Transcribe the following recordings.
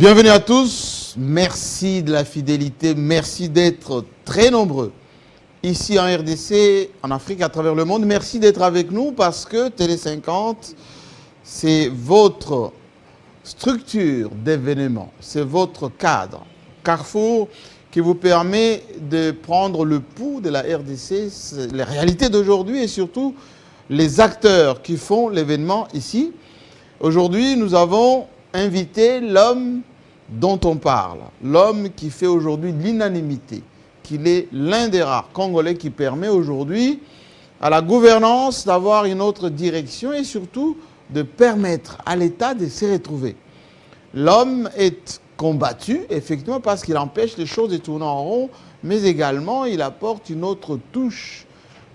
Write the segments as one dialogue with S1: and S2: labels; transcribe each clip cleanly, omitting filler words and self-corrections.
S1: Bienvenue à tous, merci de la fidélité, merci d'être très nombreux ici en RDC, en Afrique, à travers le monde. Merci d'être avec nous parce que Télé 50, c'est votre structure d'événements, c'est votre cadre, carrefour qui vous permet de prendre le pouls de la RDC, les réalités d'aujourd'hui et surtout les acteurs qui font l'événement ici. Aujourd'hui, nous avons invité l'homme dont on parle, l'homme qui fait aujourd'hui l'unanimité, qu'il est l'un des rares Congolais qui permet aujourd'hui à la gouvernance d'avoir une autre direction et surtout de permettre à l'État de se retrouver. L'homme est combattu, effectivement, parce qu'il empêche les choses de tourner en rond, mais également il apporte une autre touche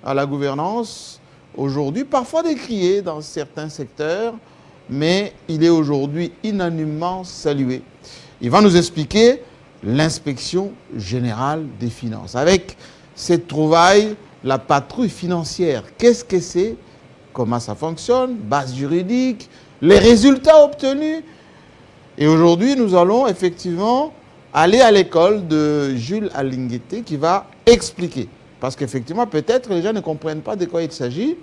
S1: à la gouvernance, aujourd'hui parfois décriée dans certains secteurs, mais il est aujourd'hui unanimement salué. Il va nous expliquer l'inspection générale des finances. Avec cette trouvaille, la patrouille financière, qu'est-ce que c'est? Comment ça fonctionne? Base juridique, les résultats obtenus. Et aujourd'hui, nous allons effectivement aller à l'école de Jules Alinguete qui va expliquer. Parce qu'effectivement, peut-être les gens ne comprennent pas de quoi il s'agit.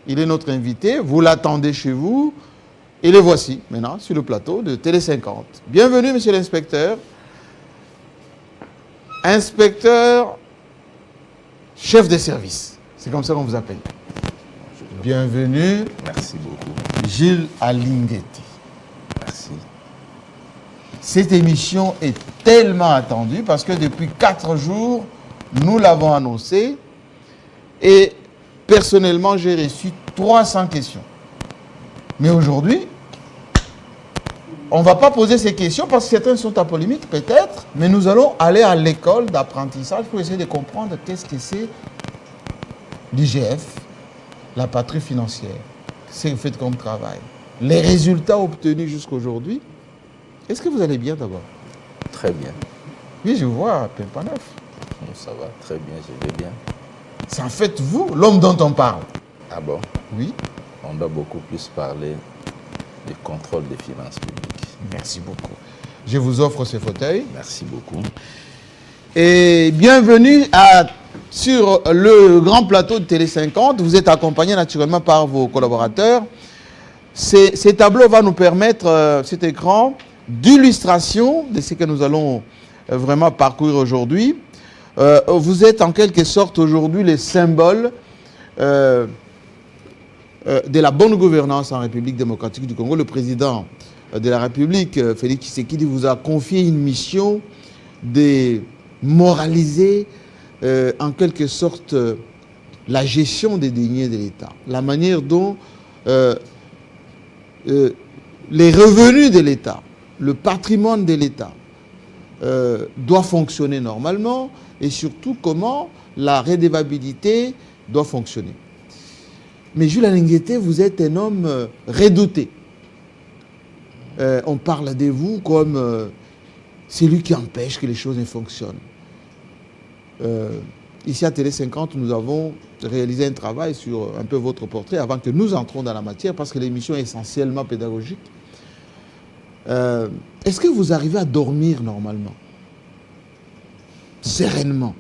S1: Il est notre invité, vous l'attendez chez vous. Et le voici maintenant sur le plateau de Télé 50. Bienvenue, monsieur l'inspecteur. Inspecteur, chef de service. C'est comme ça qu'on vous appelle. Bienvenue.
S2: Merci beaucoup.
S1: Jules Alinguete.
S2: Merci.
S1: Cette émission est tellement attendue parce que depuis 4 jours, nous l'avons annoncé. Et personnellement, j'ai reçu 300 questions. Mais aujourd'hui, on ne va pas poser ces questions parce que certains sont apolémiques peut-être, mais nous allons aller à l'école d'apprentissage pour essayer de comprendre qu'est-ce que c'est l'IGF, la patrouille financière, ce que vous faites comme travail, les résultats obtenus jusqu'aujourd'hui. Est-ce que vous allez bien d'abord?
S2: Très bien.
S1: Oui, je vois, Pimpa Neuf.
S2: Ça va très bien, je vais bien.
S1: C'est en fait vous, l'homme dont on parle.
S2: Ah bon?
S1: Oui.
S2: On doit beaucoup plus parler du contrôle des finances publiques.
S1: Merci beaucoup. Je vous offre ce fauteuil.
S2: Merci beaucoup.
S1: Et bienvenue sur le grand plateau de Télé 50. Vous êtes accompagné naturellement par vos collaborateurs. Ces tableaux vont nous permettre, cet écran, d'illustration de ce que nous allons vraiment parcourir aujourd'hui. Vous êtes en quelque sorte aujourd'hui les symboles de la bonne gouvernance en République démocratique du Congo. Le président de la République, Félix Tshisekedi, vous a confié une mission de moraliser en quelque sorte la gestion des deniers de l'État, la manière dont les revenus de l'État, le patrimoine de l'État doit fonctionner normalement et surtout comment la redevabilité doit fonctionner. Mais Jules Alinguete, vous êtes un homme redouté. On parle de vous comme celui qui empêche que les choses ne fonctionnent. Ici à Télé 50, nous avons réalisé un travail sur un peu votre portrait avant que nous entrons dans la matière parce que l'émission est essentiellement pédagogique. Est-ce que vous arrivez à dormir normalement? Sereinement?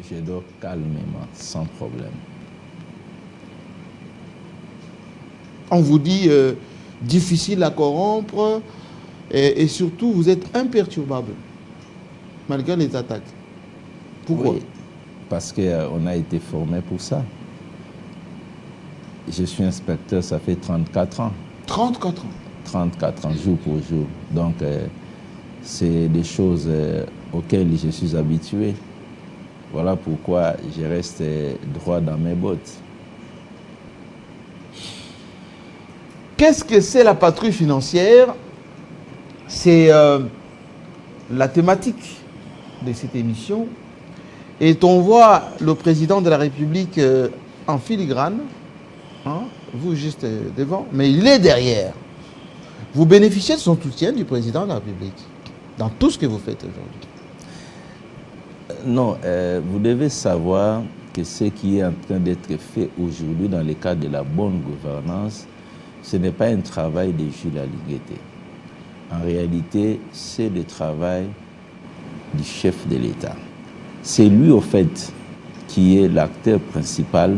S2: Je dors calmement, sans problème.
S1: On vous dit difficile à corrompre et surtout vous êtes imperturbable malgré les attaques. Pourquoi?
S2: Oui, parce qu'on a été formé pour ça. Je suis inspecteur, ça fait 34 ans.
S1: 34 ans?
S2: 34 ans, jour pour jour. Donc, c'est des choses auxquelles je suis habitué. Voilà pourquoi je reste droit dans mes bottes.
S1: Qu'est-ce que c'est la patrouille financière? C'est la thématique de cette émission. Et on voit le président de la République en filigrane, hein, vous juste devant, mais il est derrière. Vous bénéficiez de son soutien du président de la République dans tout ce que vous faites aujourd'hui.
S2: Non, vous devez savoir que ce qui est en train d'être fait aujourd'hui dans le cadre de la bonne gouvernance, ce n'est pas un travail de Jules Alinguete. en réalité, c'est le travail du chef de l'État. C'est lui, au fait, qui est l'acteur principal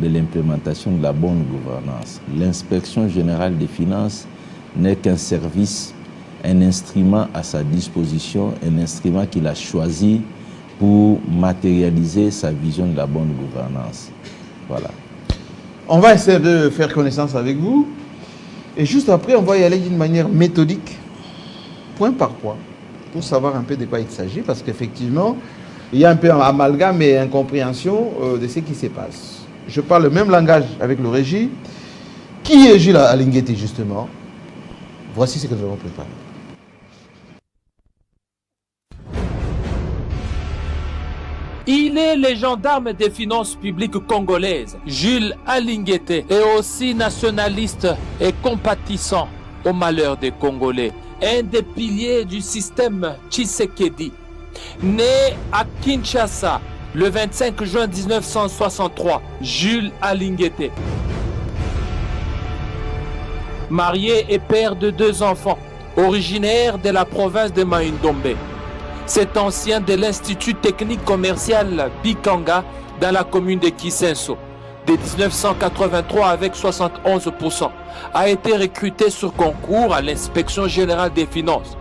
S2: de l'implémentation de la bonne gouvernance. L'inspection générale des finances n'est qu'un service, un instrument à sa disposition, un instrument qu'il a choisi pour matérialiser sa vision de la bonne gouvernance. Voilà.
S1: On va essayer de faire connaissance avec vous. Et juste après, on va y aller d'une manière méthodique, point par point, pour savoir un peu de quoi il s'agit, parce qu'effectivement, il y a un peu un amalgame et incompréhension de ce qui se passe. Je parle le même langage avec le régie. Qui est Jules Alinguete, justement? Voici ce que nous avons préparé.
S3: Il est le gendarme des finances publiques congolaises. Jules Alinguete est aussi nationaliste et compatissant au malheur des Congolais. Un des piliers du système Tshisekedi. Né à Kinshasa le 25 juin 1963, Jules Alinguete. Marié et père de 2 enfants, originaire de la province de Mai-Ndombe. C'est ancien de l'Institut technique commercial Bikanga dans la commune de Kisenso. De 1983 avec 71%, a été recruté sur concours à l'inspection générale des finances.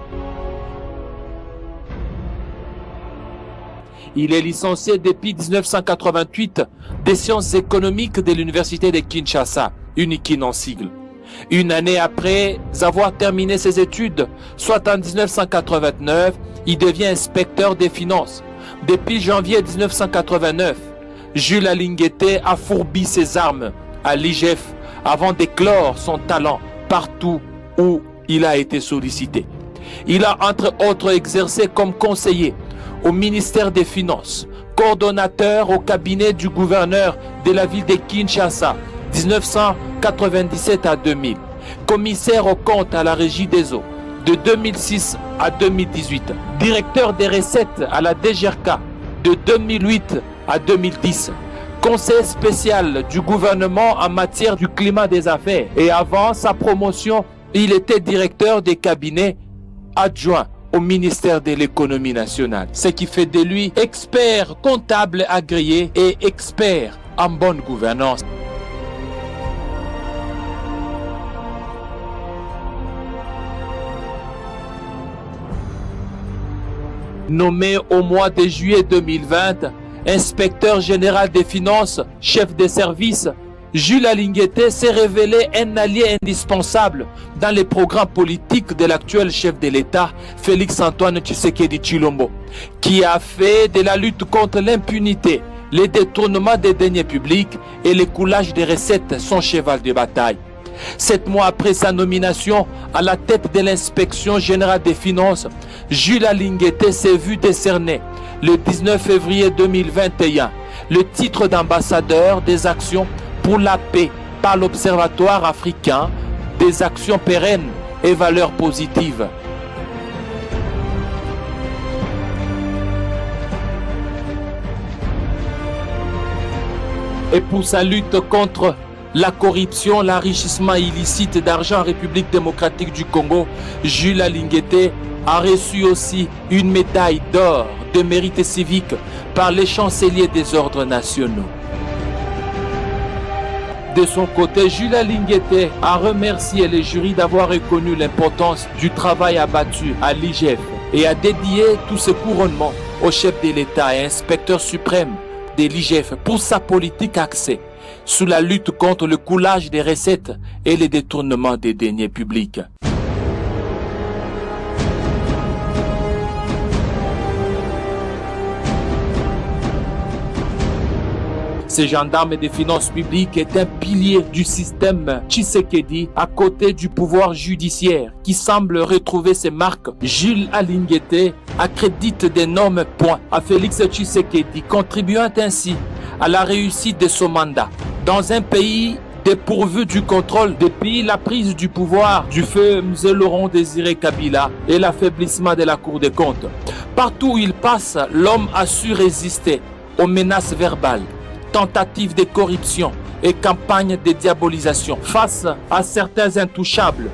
S3: Il est licencié depuis 1988 des sciences économiques de l'université de Kinshasa, UNIKIN en sigle. Une année après avoir terminé ses études, soit en 1989, il devient inspecteur des finances. Depuis janvier 1989, Jules Alinguete a fourbi ses armes à l'IGF avant d'éclore son talent partout où il a été sollicité. Il a entre autres exercé comme conseiller au ministère des Finances, coordonnateur au cabinet du gouverneur de la ville de Kinshasa, 1997 à 2000, commissaire aux comptes à la Régie des eaux, de 2006 à 2018, directeur des recettes à la DGRK, de 2008 à 2010, conseiller spécial du gouvernement en matière du climat des affaires. Et avant sa promotion, il était directeur des cabinets adjoint au ministère de l'économie nationale, ce qui fait de lui expert comptable agréé et expert en bonne gouvernance. Nommé au mois de juillet 2020, inspecteur général des finances, chef des services, Jules Alinguete s'est révélé un allié indispensable dans les programmes politiques de l'actuel chef de l'État, Félix-Antoine Tshisekedi Tshilombo, qui a fait de la lutte contre l'impunité, les détournements des deniers publics et le coulage des recettes son cheval de bataille. 7 mois après sa nomination à la tête de l'inspection générale des finances, Jules Alinguete s'est vu décerner le 19 février 2021 le titre d'ambassadeur des actions pour la paix par l'Observatoire africain des actions pérennes et valeurs positives. Et pour sa lutte contre la corruption, l'enrichissement illicite d'argent en République démocratique du Congo, Jules Alinguete a reçu aussi une médaille d'or de mérite civique par les chanceliers des ordres nationaux. De son côté, Jules Alinguete a remercié les jurys d'avoir reconnu l'importance du travail abattu à l'IGF et a dédié tout ce couronnement au chef de l'État et inspecteur suprême de l'IGF pour sa politique axée sur la lutte contre le coulage des recettes et les détournements des deniers publics. Ce gendarme des finances publiques est un pilier du système Tshisekedi à côté du pouvoir judiciaire qui semble retrouver ses marques. Jules Alinguete accrédite d'énormes points à Félix Tshisekedi, contribuant ainsi à la réussite de son mandat dans un pays dépourvu du contrôle depuis la prise du pouvoir du feu M. Laurent Désiré Kabila et l'affaiblissement de la Cour des comptes. Partout où il passe, l'homme a su résister aux menaces verbales, tentatives de corruption et campagnes de diabolisation. Face à certains intouchables,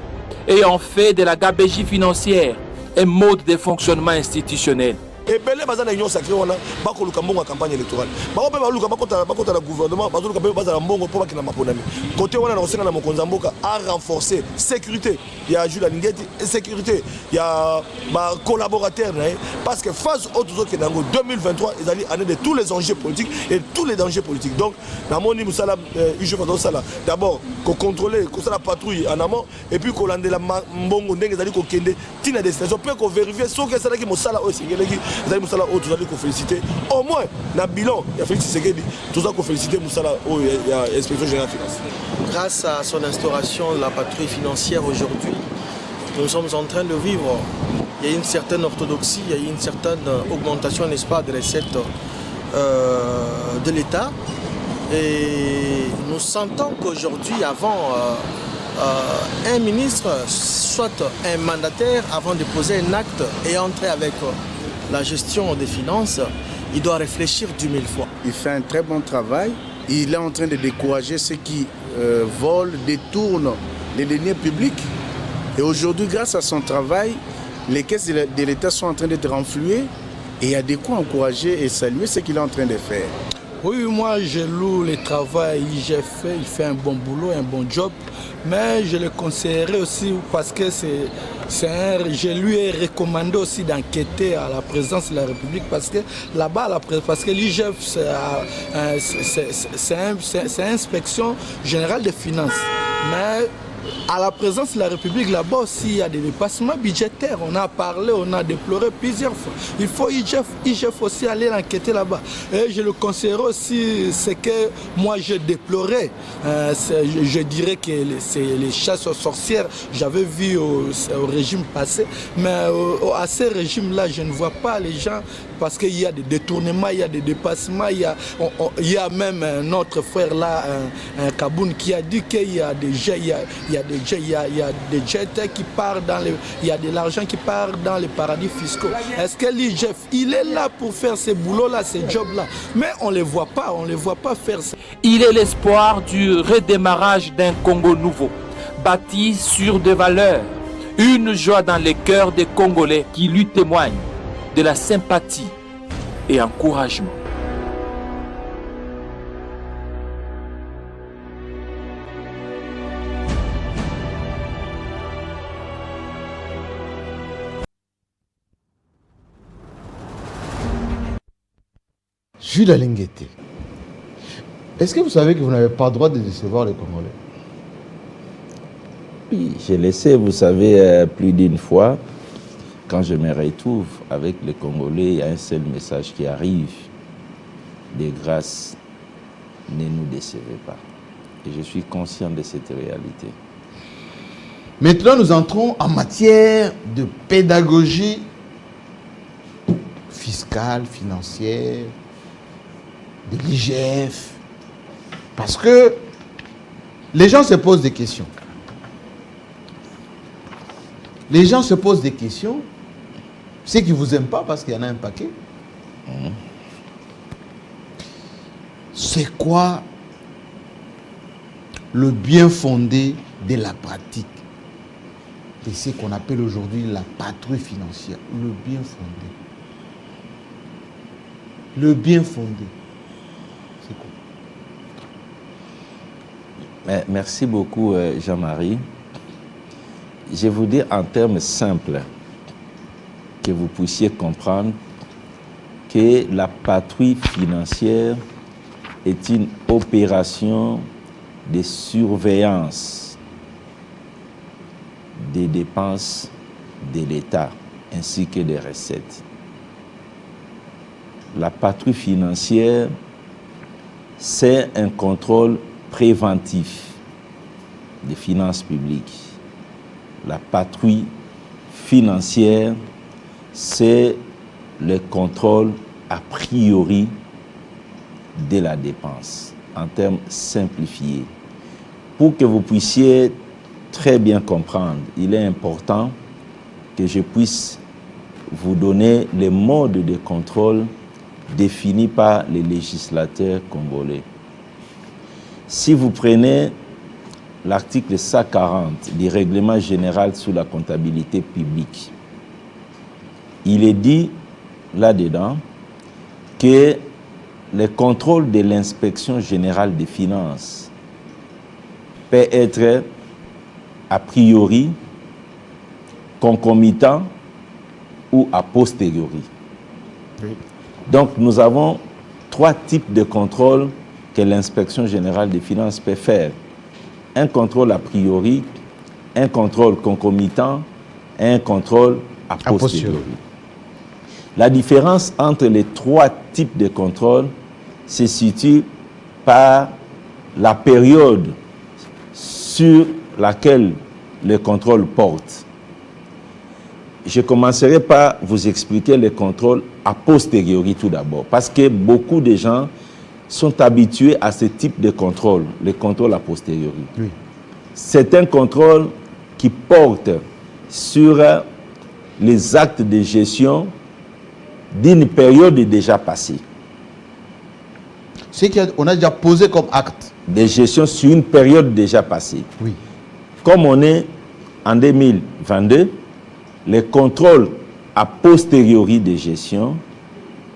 S3: et en fait de la gabégie financière un mode de fonctionnement institutionnel.
S4: Et belé bazana union sacrée wana bako luka mbongo campagne électorale bako pe baluka bakota la gouvernement bazo luka pe bazana mbongo po bakina maponami côté wana na osenga na mokonza mboka a renforcer sécurité il y a Jules Alingeti et sécurité il y a ma collaborateur parce que face aux autres qui dans 2023 ils allaient année de tous les enjeux politiques et tous les dangers politiques donc na moni musala je fais ça d'abord ko contrôler ko ça la patrouille en amont et puis ko landela mbongo ndenge zali ko kende tina destination peut ko vérifier ce que ça qui musala o singeleki vous allez féliciter au moins dans le bilan il y a Félix Tshisekedi tout ça qu'on féliciter Moussala il y a l'inspection générale des finances.
S5: Grâce à son instauration de la patrouille financière aujourd'hui, nous sommes en train de vivre. Il y a une certaine orthodoxie, il y a une certaine augmentation, n'est-ce pas, des recettes de l'État. Et nous sentons qu'aujourd'hui, avant un ministre, soit un mandataire, avant de poser un acte et entrer avec la gestion des finances, il doit réfléchir 10 000 fois.
S6: Il fait un très bon travail. Il est en train de décourager ceux qui volent, détournent les deniers publics. Et aujourd'hui, grâce à son travail, les caisses de l'État sont en train d'être renflouées. Et il y a de quoi encourager et saluer ce qu'il est en train de faire.
S7: Oui, moi je loue le travail qu'il fait, il fait un bon boulot, un bon job, mais je le conseillerais aussi parce que je lui ai recommandé aussi d'enquêter à la présidence de la République parce que là-bas, parce que l'IGF c'est inspection générale des finances. Mais à la présence de la République, là-bas aussi, il y a des dépassements budgétaires. On a parlé, on a déploré plusieurs fois. Il faut IGF aussi aller enquêter là-bas. Et je le conseillerais aussi, c'est que moi je déplorais. Je dirais que c'est les chasses aux sorcières, j'avais vu au régime passé. Mais à ce régime-là, je ne vois pas les gens parce qu'il y a des détournements, il y a des dépassements. Il y a même notre frère là, un Kaboun, qui a dit qu'il y a des jets. Il y a des jets qui partent il y a de l'argent qui part dans les paradis fiscaux. Est-ce que l'IGF, il est là pour faire ce boulot-là, ces jobs-là? Mais on ne les voit pas faire ça.
S3: Il est l'espoir du redémarrage d'un Congo nouveau, bâti sur des valeurs, une joie dans les cœurs des Congolais qui lui témoignent de la sympathie et encouragement.
S1: Jules Alingeti, est-ce que vous savez que vous n'avez pas le droit de décevoir les Congolais?
S2: Oui, j'ai laissé, vous savez, plus d'une fois, quand je me retrouve avec les Congolais, il y a un seul message qui arrive. De grâce, ne nous décevez pas. Et je suis conscient de cette réalité.
S1: Maintenant, nous entrons en matière de pédagogie fiscale, financière, de l'IGF. Parce que les gens se posent des questions. Les gens se posent des questions. Ceux qui ne vous aiment pas, parce qu'il y en a un paquet. C'est quoi le bien fondé de la pratique de ce qu'on appelle aujourd'hui la patrouille financière? Le bien fondé. Le bien fondé. C'est quoi?
S2: Merci beaucoup, Jean-Marie. Je vous dis en termes simples que vous puissiez comprendre que la patrouille financière est une opération de surveillance des dépenses de l'État ainsi que des recettes. La patrouille financière, c'est un contrôle préventif des finances publiques. La patrouille financière, c'est le contrôle a priori de la dépense, en termes simplifiés. Pour que vous puissiez très bien comprendre, il est important que je puisse vous donner les modes de contrôle définis par les législateurs congolais. Si vous prenez l'article 140 du règlement général sur la comptabilité publique. Il est dit là-dedans que le contrôle de l'inspection générale des finances peut être a priori, concomitant ou a posteriori. Oui. Donc nous avons 3 types de contrôles que l'inspection générale des finances peut faire. Un contrôle a priori, un contrôle concomitant et un contrôle a posteriori. La différence entre les 3 types de contrôles se situe par la période sur laquelle le contrôle porte. Je commencerai par vous expliquer le contrôle a posteriori tout d'abord, parce que beaucoup de gens sont habitués à ce type de contrôle, le contrôle a posteriori. Oui. C'est un contrôle qui porte sur les actes de gestion d'une période déjà passée.
S1: C'est qu'on a déjà posé comme acte
S2: de gestion sur une période déjà passée.
S1: Oui.
S2: Comme on est en 2022, le contrôle a posteriori de gestion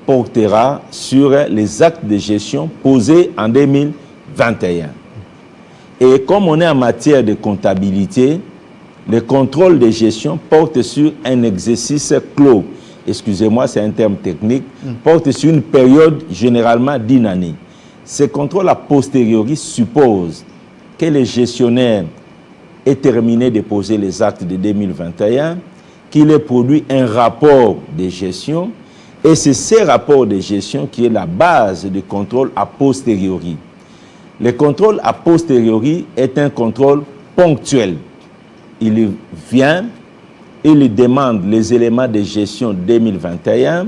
S2: portera sur les actes de gestion posés en 2021. Et comme on est en matière de comptabilité, le contrôle de gestion porte sur un exercice clos. Excusez-moi, c'est un terme technique. Porte sur une période généralement d'une année. Ce contrôle a posteriori suppose que le gestionnaire ait terminé de poser les actes de 2021, qu'il ait produit un rapport de gestion, et c'est ce rapport de gestion qui est la base du contrôle a posteriori. Le contrôle a posteriori est un contrôle ponctuel. Il vient, il demande les éléments de gestion 2021,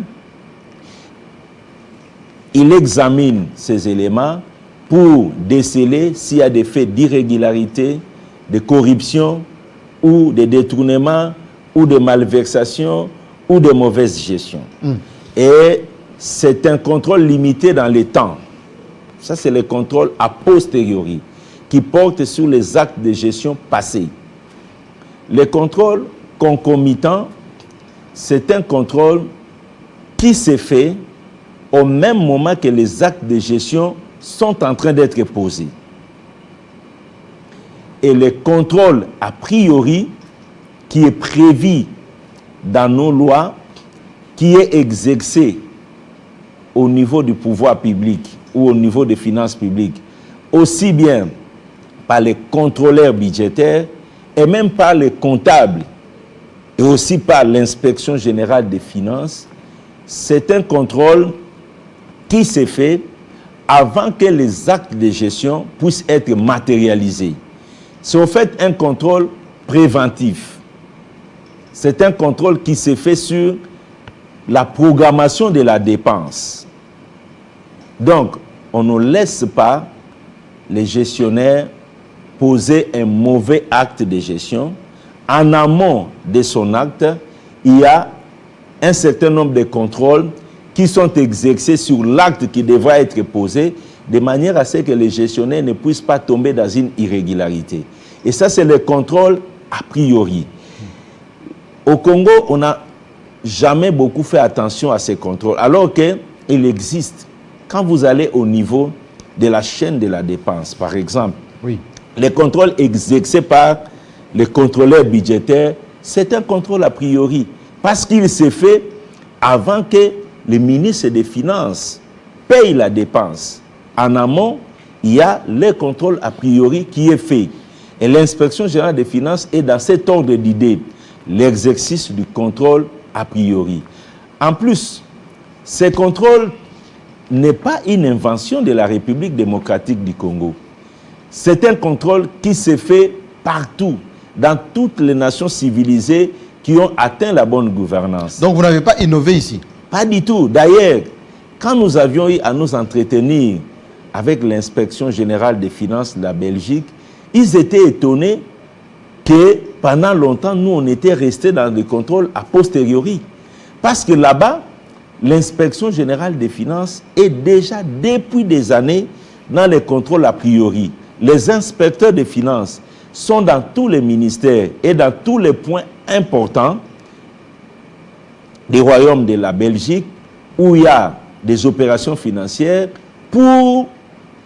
S2: il examine ces éléments pour déceler s'il y a des faits d'irrégularité, de corruption ou de détournement ou de malversation ou de mauvaise gestion. Et c'est un contrôle limité dans le temps. Ça, c'est le contrôle a posteriori qui porte sur les actes de gestion passés. Le contrôle concomitant, c'est un contrôle qui se fait au même moment que les actes de gestion sont en train d'être posés. Et le contrôle a priori qui est prévu dans nos lois, qui est exercé au niveau du pouvoir public ou au niveau des finances publiques, aussi bien par les contrôleurs budgétaires et même par les comptables et aussi par l'inspection générale des finances, c'est un contrôle qui s'est fait avant que les actes de gestion puissent être matérialisés. C'est en fait un contrôle préventif. C'est un contrôle qui s'est fait sur la programmation de la dépense. Donc, on ne laisse pas les gestionnaires poser un mauvais acte de gestion. En amont de son acte, il y a un certain nombre de contrôles qui sont exercés sur l'acte qui devra être posé, de manière à ce que les gestionnaires ne puissent pas tomber dans une irrégularité. Et ça, c'est le contrôle a priori. Au Congo, on n'a jamais beaucoup fait attention à ces contrôles, alors qu'il existe. Quand vous allez au niveau de la chaîne de la dépense, par exemple, oui, les contrôles exercés par les contrôleurs budgétaires, c'est un contrôle a priori, parce qu'il s'est fait avant que le ministre des Finances paye la dépense. En amont, il y a le contrôle a priori qui est fait. Et l'inspection générale des finances est dans cet ordre d'idées, l'exercice du contrôle a priori. En plus, ce contrôle n'est pas une invention de la République démocratique du Congo. C'est un contrôle qui s'est fait partout, dans toutes les nations civilisées qui ont atteint la bonne gouvernance.
S1: Donc vous n'avez pas innové ici?
S2: Pas du tout. D'ailleurs, quand nous avions eu à nous entretenir avec l'inspection générale des finances de la Belgique, ils étaient étonnés que pendant longtemps, nous, on était restés dans le contrôle a posteriori. Parce que là-bas, l'inspection générale des finances est déjà depuis des années dans les contrôles a priori. Les inspecteurs des finances sont dans tous les ministères et dans tous les points importants des royaumes de la Belgique où il y a des opérations financières pour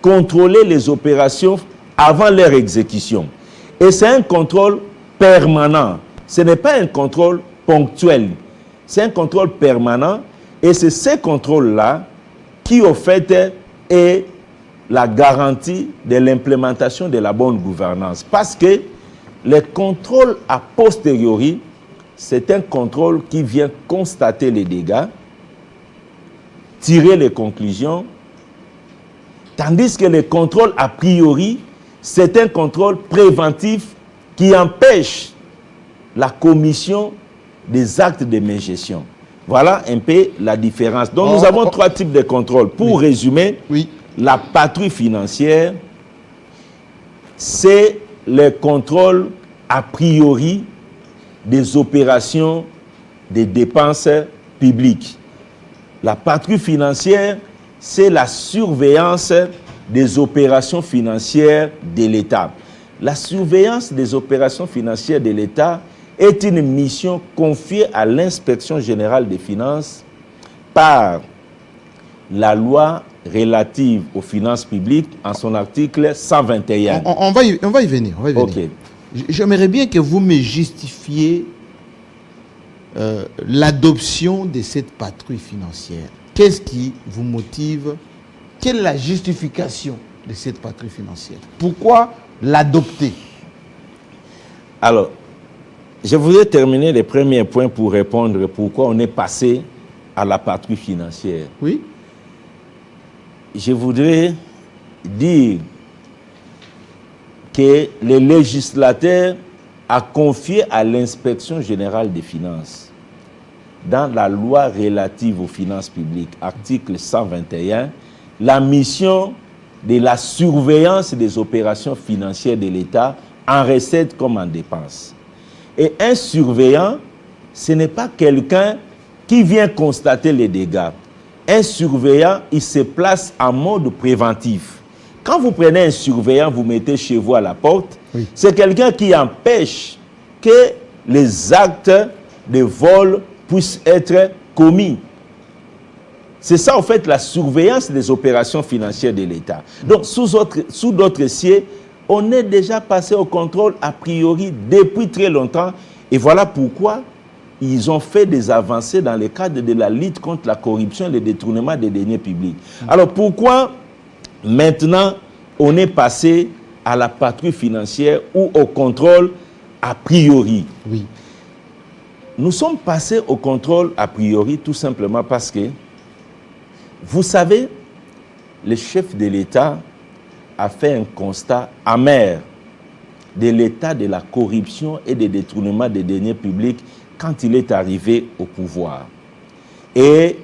S2: contrôler les opérations avant leur exécution. Et c'est un contrôle permanent. Ce n'est pas un contrôle ponctuel. C'est un contrôle permanent et c'est ce contrôle-là qui, au fait, est la garantie de l'implémentation de la bonne gouvernance. Parce que le contrôle a posteriori, c'est un contrôle qui vient constater les dégâts, tirer les conclusions, tandis que le contrôle a priori, c'est un contrôle préventif qui empêche la commission des actes de mégestion. Voilà un peu la différence. Donc nous avons trois types de contrôle. Pour résumer, la patrouille financière, c'est le contrôle a priori des opérations des dépenses publiques. La patrouille financière, c'est la surveillance des opérations financières de l'État. La surveillance des opérations financières de l'État est une mission confiée à l'Inspection générale des finances par la loi relative aux finances publiques en son article 121.
S1: On va y venir.
S2: Okay.
S1: J'aimerais bien que vous me justifiez l'adoption de cette patrouille financière. Qu'est-ce qui vous motive? Quelle est la justification de cette patrouille financière? Pourquoi l'adopter?
S2: Alors, je voudrais terminer les premiers points pour répondre pourquoi on est passé à la patrouille financière.
S1: Oui.
S2: Je voudrais dire que le législateur a confié à l'Inspection générale des finances, dans la loi relative aux finances publiques, article 121, la mission de la surveillance des opérations financières de l'État en recettes comme en dépenses. Et un surveillant, ce n'est pas quelqu'un qui vient constater les dégâts. Un surveillant, il se place en mode préventif. Quand vous prenez un surveillant, vous mettez chez vous à la porte, c'est quelqu'un qui empêche que les actes de vol puissent être commis. C'est ça, en fait, la surveillance des opérations financières de l'État. Donc, sous d'autres cieux, on est déjà passé au contrôle a priori depuis très longtemps. Et voilà pourquoi ils ont fait des avancées dans le cadre de la lutte contre la corruption et le détournement des deniers publics. Alors, pourquoi maintenant on est passé à la patrouille financière ou au contrôle a priori?
S1: Oui.
S2: Nous sommes passés au contrôle a priori tout simplement parce que, vous savez, le chef de l'État a fait un constat amer de l'état de la corruption et des détournements des deniers publics quand il est arrivé au pouvoir. Et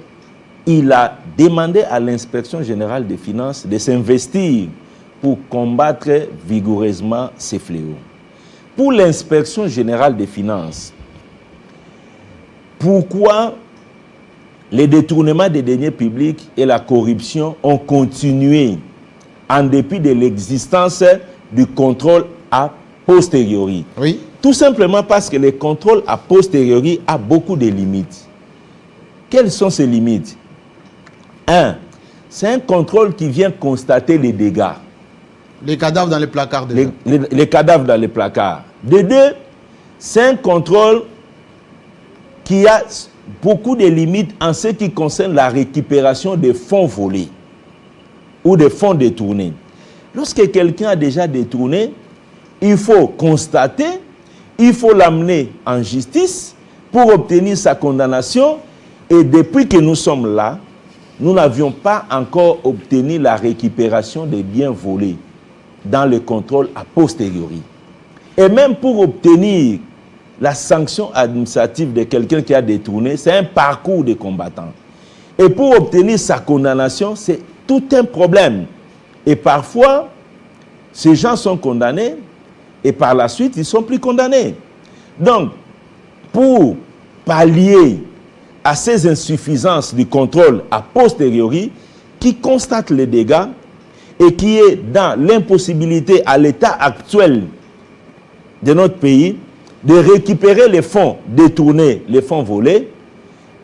S2: il a demandé à l'Inspection générale des finances de s'investir pour combattre vigoureusement ces fléaux. Pour l'Inspection générale des finances, pourquoi les détournements des deniers publics et la corruption ont continué en dépit de l'existence du contrôle a posteriori?
S1: Oui.
S2: Tout simplement parce que le contrôle a posteriori a beaucoup de limites. Quelles sont ces limites? 1. C'est un contrôle qui vient constater les dégâts.
S1: Les cadavres dans les placards.
S2: Les cadavres dans les placards. De 2, c'est un contrôle qui a beaucoup de limites en ce qui concerne la récupération des fonds volés ou des fonds détournés. Lorsque quelqu'un a déjà détourné, il faut constater, il faut l'amener en justice pour obtenir sa condamnation. Et depuis que nous sommes là, nous n'avions pas encore obtenu la récupération des biens volés dans le contrôle a posteriori. Et même pour obtenir la sanction administrative de quelqu'un qui a détourné, c'est un parcours de combattant. Et pour obtenir sa condamnation, c'est tout un problème. Et parfois, ces gens sont condamnés et par la suite, ils ne sont plus condamnés. Donc, pour pallier à ces insuffisances du contrôle a posteriori, qui constate les dégâts et qui est dans l'impossibilité à l'état actuel de notre pays de récupérer les fonds détournés, les fonds volés,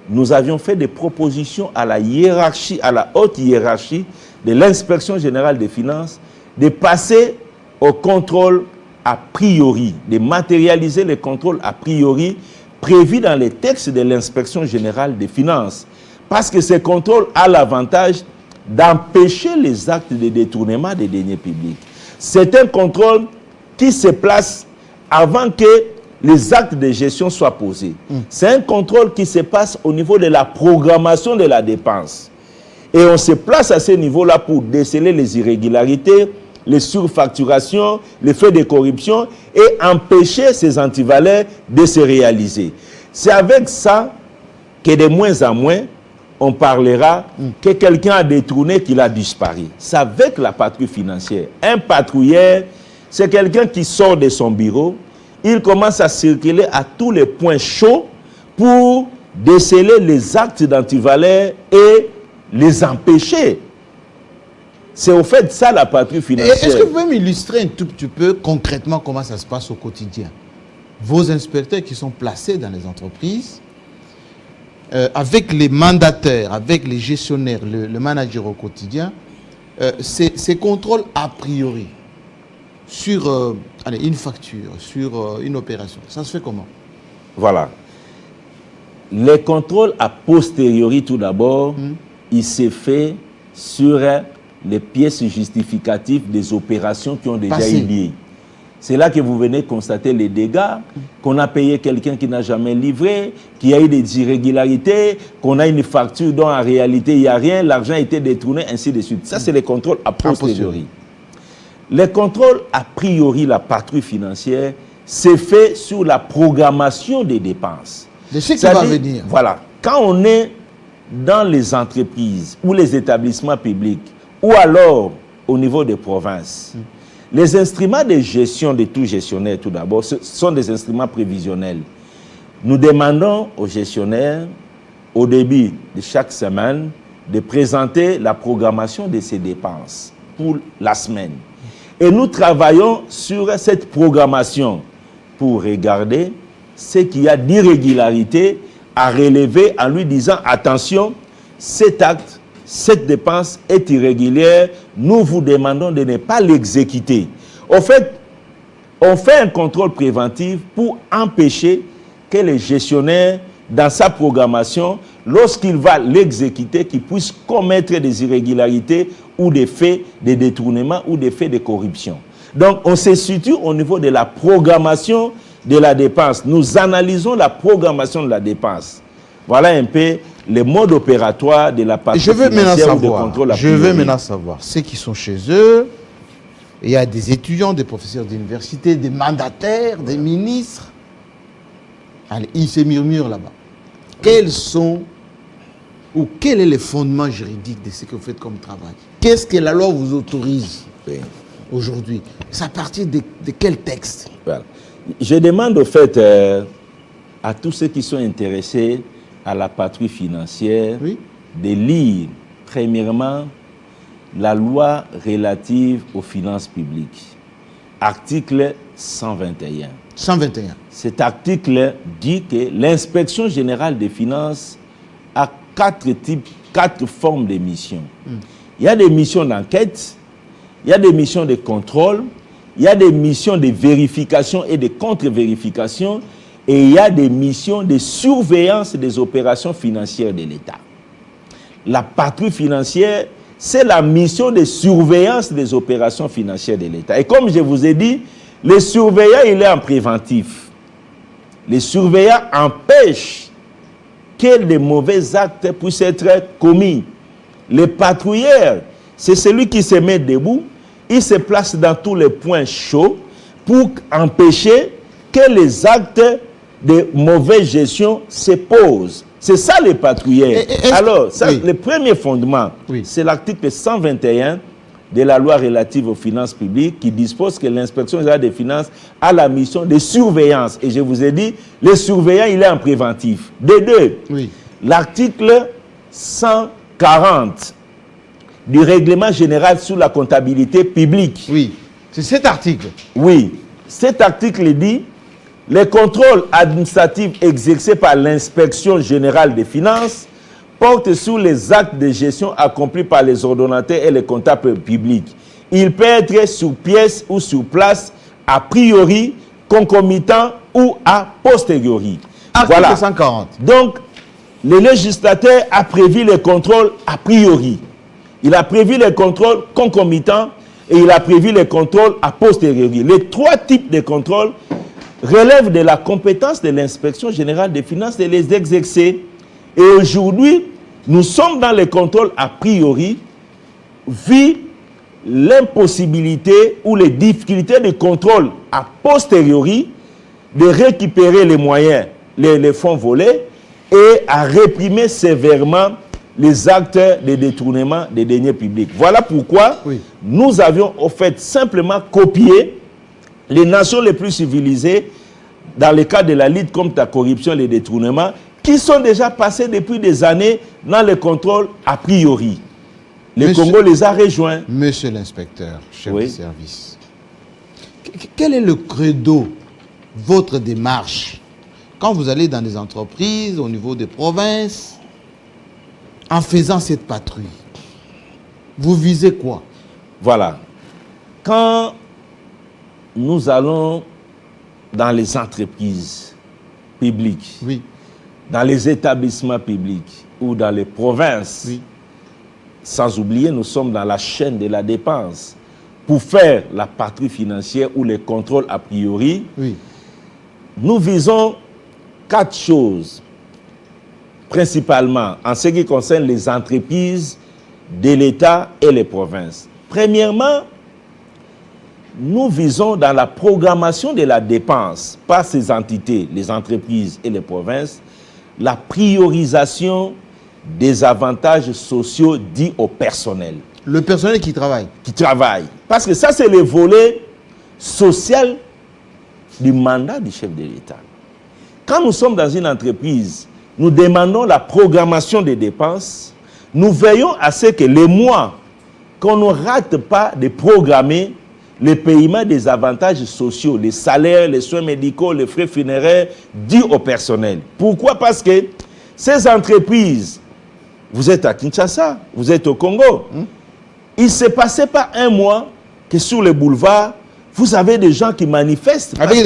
S2: nous avions fait des propositions à la hiérarchie, à la haute hiérarchie de l'inspection générale des finances, de passer au contrôle a priori, de matérialiser les contrôles a priori prévus dans les textes de l'inspection générale des finances. Parce que ces contrôles ont l'avantage d'empêcher les actes de détournement des deniers publics. C'est un contrôle qui se place avant que les actes de gestion soient posés. C'est un contrôle qui se passe au niveau de la programmation de la dépense. Et on se place à ce niveau-là pour déceler les irrégularités, les surfacturations, les faits de corruption et empêcher ces antivaleurs de se réaliser. C'est avec ça que de moins en moins, on parlera que quelqu'un a détourné, qu'il a disparu. C'est avec la patrouille financière. Un patrouilleur, c'est quelqu'un qui sort de son bureau, il commence à circuler à tous les points chauds pour déceler les actes d'antivaleurs et les empêcher. C'est au fait ça la patrouille financière.
S1: Est-ce que vous pouvez m'illustrer un tout petit peu concrètement comment ça se passe au quotidien? Vos inspecteurs qui sont placés dans les entreprises, avec les mandataires, avec les gestionnaires, le manager au quotidien, ces contrôles a priori sur une facture, sur une opération, ça se fait comment?
S2: Voilà. Les contrôles a posteriori tout d'abord, il s'est fait sur les pièces justificatives des opérations qui ont déjà eu lieu. C'est là que vous venez constater les dégâts, qu'on a payé quelqu'un qui n'a jamais livré, qu'il y a eu des irrégularités, qu'on a une facture dont en réalité il n'y a rien, l'argent a été détourné, ainsi de suite. Ça, c'est les contrôles a posteriori. Les contrôles a priori, la patrouille financière, c'est fait sur la programmation des dépenses.
S1: De ce qui va venir.
S2: Voilà. Quand on est dans les entreprises ou les établissements publics, ou alors au niveau des provinces, les instruments de gestion de tout gestionnaire, tout d'abord, ce sont des instruments prévisionnels. Nous demandons aux gestionnaires, au début de chaque semaine, de présenter la programmation de ces dépenses pour la semaine. Et nous travaillons sur cette programmation pour regarder ce qu'il y a d'irrégularité à relever en lui disant « Attention, cet acte, cette dépense est irrégulière, nous vous demandons de ne pas l'exécuter. » Au fait, on fait un contrôle préventif pour empêcher que les gestionnaires, dans sa programmation, lorsqu'il va l'exécuter, qu'il puisse commettre des irrégularités ou des faits de détournement ou des faits de corruption. Donc, on se situe au niveau de la programmation de la dépense. Nous analysons la programmation de la dépense. Voilà un peu les modes opératoires de la patrouille financière ou de contrôle à priori.
S1: Je veux maintenant savoir, ceux qui sont chez eux, il y a des étudiants, des professeurs d'université, des mandataires, des ministres. Allez, ils se murmurent là-bas. Quels sont, ou quel est le fondement juridique de ce que vous faites comme travail? Qu'est-ce que la loi vous autorise aujourd'hui? C'est à partir de quel texte?
S2: Voilà. Je demande au fait à tous ceux qui sont intéressés à la patrouille financière de lire premièrement la loi relative aux finances publiques, article 121.
S1: 121.
S2: Cet article dit que l'inspection générale des finances a quatre formes de missions. Il y a des missions d'enquête, il y a des missions de contrôle, il y a des missions de vérification et de contre-vérification, et il y a des missions de surveillance des opérations financières de l'État. La patrouille financière, c'est la mission de surveillance des opérations financières de l'État. Et comme je vous ai dit, le surveillant, il est en préventif. Le surveillant empêche que les mauvais actes puissent être commis. Le patrouilleur, c'est celui qui se met debout, il se place dans tous les points chauds pour empêcher que les actes de mauvaise gestion se posent. C'est ça les patrouilleurs. Alors, ça, le premier fondement, c'est l'article 121 de la loi relative aux finances publiques qui dispose que l'inspection générale des finances a la mission de surveillance. Et je vous ai dit, le surveillant, il est en préventif. De deux, l'article 140 du règlement général sur la comptabilité publique.
S1: Oui, c'est cet article.
S2: Oui. cet article dit les contrôles administratifs exercés par l'inspection générale des finances portent sur les actes de gestion accomplis par les ordonnateurs et les comptables publics. Il peut être sur pièce ou sur place, a priori, concomitant ou a posteriori.
S1: Article 140.
S2: Donc, le législateur a prévu les contrôles a priori. Il a prévu les contrôles concomitants et il a prévu les contrôles a posteriori. Les trois types de contrôles relèvent de la compétence de l'inspection générale des finances de les exercer. Et aujourd'hui, nous sommes dans les contrôles a priori, vu l'impossibilité ou les difficultés de contrôle a posteriori de récupérer les moyens, les fonds volés et à réprimer sévèrement les actes de détournement des deniers publics. Voilà pourquoi nous avions au fait simplement copié les nations les plus civilisées dans le cadre de la lutte contre la corruption et les détournements qui sont déjà passés depuis des années dans le contrôle a priori. Le Congo les a rejoints.
S1: Monsieur l'inspecteur, chef de service, quel est le credo, votre démarche, quand vous allez dans des entreprises, au niveau des provinces, en faisant cette patrouille? Vous visez quoi?
S2: Voilà. Quand nous allons dans les entreprises publiques, dans les établissements publics ou dans les provinces, sans oublier, nous sommes dans la chaîne de la dépense. Pour faire la patrouille financière ou les contrôles a priori, nous visons 4 choses, principalement en ce qui concerne les entreprises de l'État et les provinces. Premièrement, nous visons dans la programmation de la dépense par ces entités, les entreprises et les provinces, la priorisation des avantages sociaux dits au personnel.
S1: Le personnel qui travaille.
S2: Qui travaille. Parce que ça, c'est le volet social du mandat du chef de l'État. Quand nous sommes dans une entreprise, nous demandons la programmation des dépenses. Nous veillons à ce que les mois, qu'on ne rate pas de programmer le paiement des avantages sociaux, les salaires, les soins médicaux, les frais funéraires dus au personnel. Pourquoi? Parce que ces entreprises, vous êtes à Kinshasa, vous êtes au Congo, il ne s'est passé pas un mois que sur le boulevard, vous avez des gens qui manifestent.
S1: Avec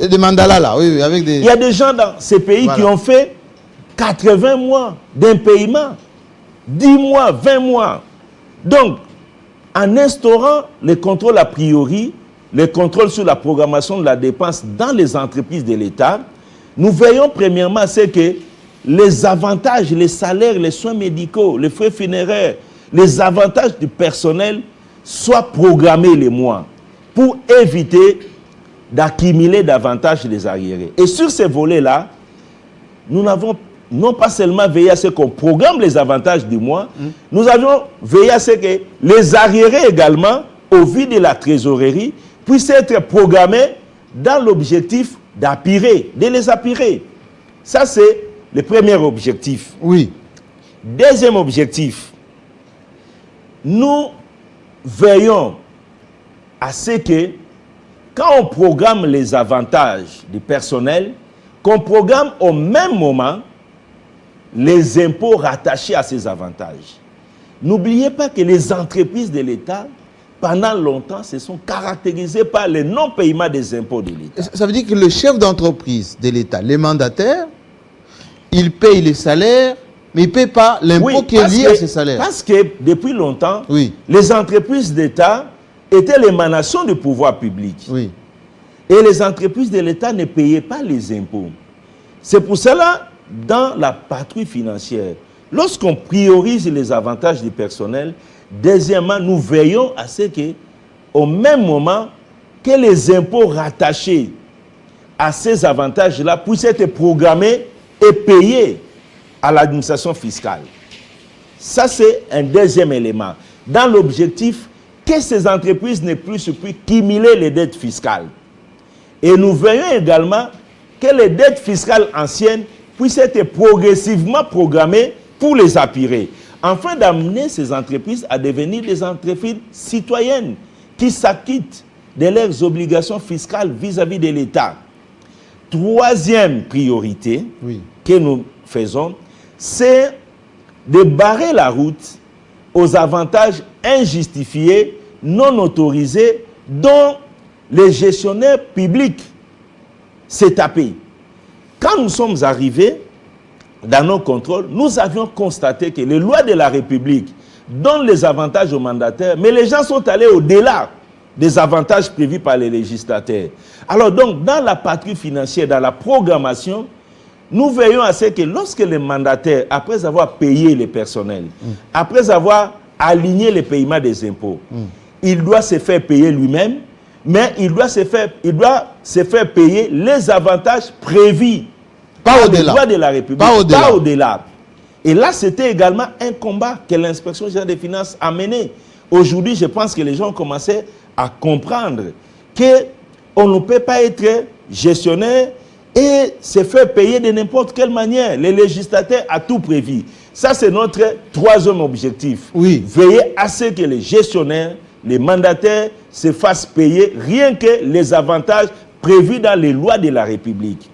S1: des mandalas là, avec des...
S2: Il y a des gens dans ces pays qui ont fait 80 mois d'impayement, 10 mois, 20 mois. Donc, en instaurant les contrôles a priori, les contrôles sur la programmation de la dépense dans les entreprises de l'État, nous veillons premièrement à ce que les avantages, les salaires, les soins médicaux, les frais funéraires, les avantages du personnel soient programmés les mois pour éviter d'accumuler davantage les arriérés. Et sur ces volets-là, nous n'avons non pas seulement veillé à ce qu'on programme les avantages du mois, nous avions veillé à ce que les arriérés également, au vu de la trésorerie, puissent être programmés dans l'objectif d'appuyer, de les appuyer. Ça, c'est le premier objectif. Deuxième objectif, nous veillons à ce que, quand on programme les avantages du personnel, qu'on programme au même moment les impôts rattachés à ces avantages. N'oubliez pas que les entreprises de l'État, pendant longtemps, se sont caractérisées par le non-paiement des impôts de l'État.
S1: Ça veut dire que le chef d'entreprise de l'État, les mandataires, il paye les salaires, mais il ne paye pas l'impôt qui est lié à ces salaires.
S2: Parce que depuis longtemps, les entreprises d'État étaient l'émanation du pouvoir public. Et les entreprises de l'État ne payaient pas les impôts. C'est pour cela, dans la patrouille financière, lorsqu'on priorise les avantages du personnel, deuxièmement, nous veillons à ce que, au même moment, que les impôts rattachés à ces avantages-là puissent être programmés et payés à l'administration fiscale. Ça, c'est un deuxième élément. Dans l'objectif que ces entreprises n'aient plus cumuler les dettes fiscales. Et nous veillons également que les dettes fiscales anciennes puissent être progressivement programmées pour les appuyer, afin d'amener ces entreprises à devenir des entreprises citoyennes qui s'acquittent de leurs obligations fiscales vis-à-vis de l'État. Troisième priorité que nous faisons, c'est de barrer la route aux avantages injustifiés, non autorisés, dont les gestionnaires publics s'est tapé. Quand nous sommes arrivés dans nos contrôles, nous avions constaté que les lois de la République donnent les avantages aux mandataires, mais les gens sont allés au-delà des avantages prévus par les législateurs. Alors donc, dans la patrie financière, dans la programmation, nous veillons à ce que lorsque les mandataires, après avoir payé les personnels, après avoir aligné les paiements des impôts, il doit se faire payer lui-même, mais il doit se faire payer les avantages prévus par les lois de la République, pas au-delà. Et là, c'était également un combat que l'inspection générale des finances a mené. Aujourd'hui, je pense que les gens ont commencé à comprendre qu'on ne peut pas être gestionnaire et se faire payer de n'importe quelle manière. Les législateurs ont tout prévu. Ça, c'est notre troisième objectif. Veiller à ce que les gestionnaires, les mandataires se fassent payer rien que les avantages prévus dans les lois de la République.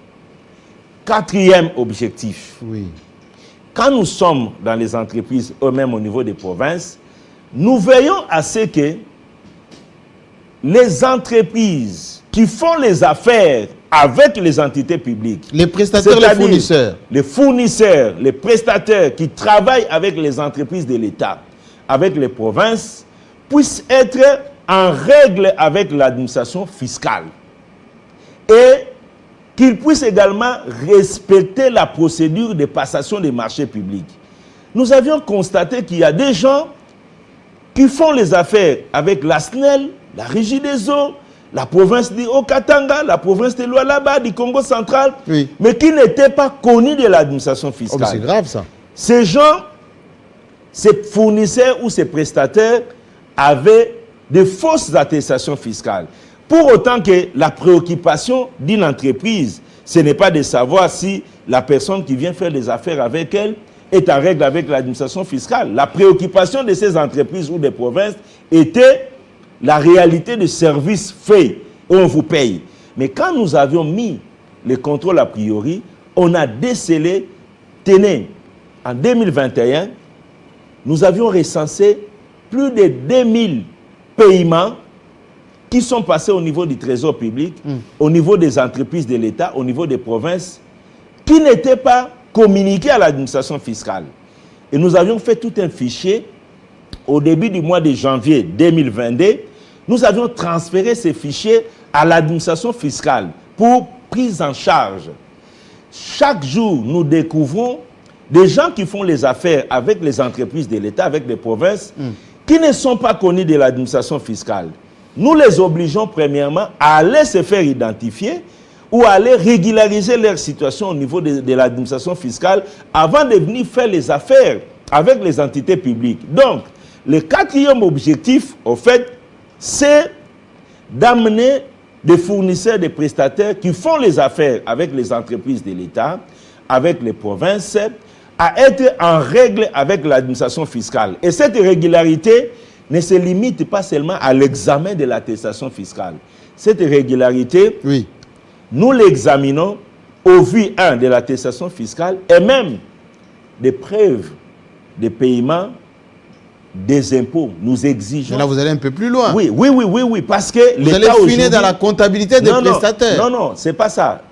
S2: Quatrième objectif. Quand nous sommes dans les entreprises, eux-mêmes au niveau des provinces, nous veillons à ce que les entreprises qui font les affaires avec les entités publiques,
S1: les prestataires, les fournisseurs,
S2: les prestataires qui travaillent avec les entreprises de l'État, avec les provinces, puissent être en règle avec l'administration fiscale et qu'ils puissent également respecter la procédure de passation des marchés publics. Nous avions constaté qu'il y a des gens qui font les affaires avec la SNEL, la Régie des eaux, la province du Haut-Katanga, la province de Lualaba, du Congo central, mais qui n'étaient pas connus de l'administration fiscale.
S1: C'est grave ça.
S2: Ces gens, ces fournisseurs ou ces prestataires avaient de fausses attestations fiscales. Pour autant que la préoccupation d'une entreprise, ce n'est pas de savoir si la personne qui vient faire des affaires avec elle est en règle avec l'administration fiscale. La préoccupation de ces entreprises ou des provinces était la réalité de services faits où on vous paye. Mais quand nous avions mis les contrôles a priori, on a décelé, tenez, en 2021, nous avions recensé plus de 2000 paiements qui sont passés au niveau du trésor public, au niveau des entreprises de l'État, au niveau des provinces, qui n'étaient pas communiqués à l'administration fiscale. Et nous avions fait tout un fichier au début du mois de janvier 2022. Nous avions transféré ces fichiers à l'administration fiscale pour prise en charge. Chaque jour, nous découvrons des gens qui font les affaires avec les entreprises de l'État, avec les provinces, qui ne sont pas connus de l'administration fiscale. Nous les obligeons premièrement à aller se faire identifier ou à aller régulariser leur situation au niveau de l'administration fiscale avant de venir faire les affaires avec les entités publiques. Donc, le quatrième objectif, au fait, c'est d'amener des fournisseurs, des prestataires qui font les affaires avec les entreprises de l'État, avec les provinces, à être en règle avec l'administration fiscale. Et cette régularité ne se limite pas seulement à l'examen de l'attestation fiscale. Cette régularité, nous l'examinons au vu de l'attestation fiscale et même des preuves de paiement des impôts. Nous exigeons...
S1: Mais là, vous allez un peu plus loin.
S2: Oui, parce que
S1: vous allez finir dans la comptabilité des prestataires.
S2: Non, c'est pas ça.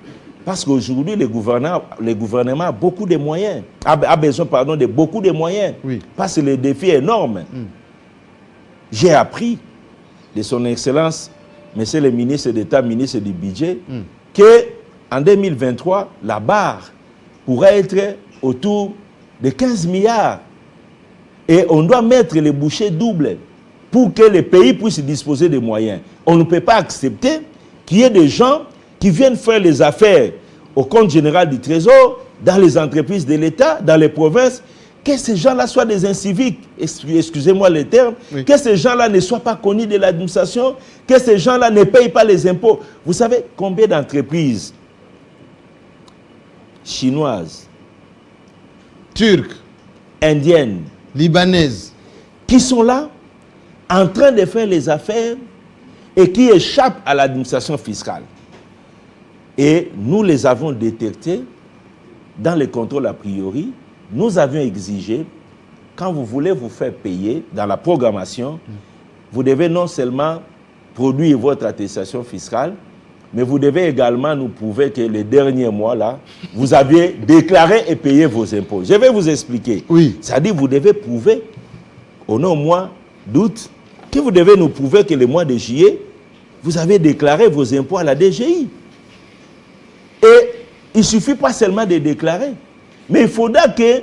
S2: Parce qu'aujourd'hui, le gouvernement a beaucoup de moyens, a besoin de beaucoup de moyens. Parce que le défi est énorme. J'ai appris de son Excellence, Monsieur le ministre d'État, ministre du Budget, qu'en 2023, la barre pourrait être autour de 15 milliards. Et on doit mettre les bouchées doubles pour que les pays puissent disposer des moyens. On ne peut pas accepter qu'il y ait des gens qui viennent faire les affaires au compte général du Trésor, dans les entreprises de l'État, dans les provinces, que ces gens-là soient des inciviques, excusez-moi le terme, que ces gens-là ne soient pas connus de l'administration, que ces gens-là ne payent pas les impôts. Vous savez combien d'entreprises chinoises,
S1: turques,
S2: indiennes,
S1: libanaises,
S2: qui sont là, en train de faire les affaires, et qui échappent à l'administration fiscale. Et nous les avons détectés dans les contrôles a priori. Nous avions exigé, quand vous voulez vous faire payer dans la programmation, vous devez non seulement produire votre attestation fiscale, mais vous devez également nous prouver que les derniers mois, là, vous aviez déclaré et payé vos impôts. Je vais vous expliquer.
S1: Oui.
S2: C'est-à-dire que vous devez prouver, au mois d'août, que vous devez nous prouver que le mois de juillet, vous avez déclaré vos impôts à la DGI. Et il ne suffit pas seulement de déclarer, mais il faudra que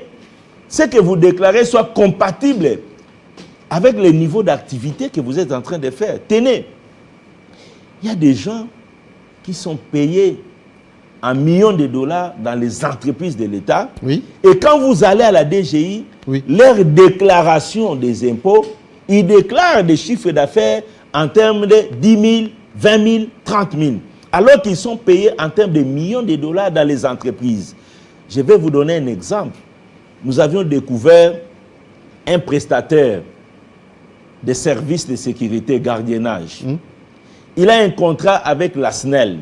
S2: ce que vous déclarez soit compatible avec le niveau d'activité que vous êtes en train de faire. Tenez, il y a des gens qui sont payés en millions de dollars dans les entreprises de l'État.
S1: Oui.
S2: Et quand vous allez à la DGI,
S1: Oui.
S2: leur déclaration des impôts, ils déclarent des chiffres d'affaires en termes de 10 000, 20 000, 30 000. Alors qu'ils sont payés en termes de millions de dollars dans les entreprises. Je vais vous donner un exemple. Nous avions découvert un prestataire de services de sécurité gardiennage. Il a un contrat avec la SNEL,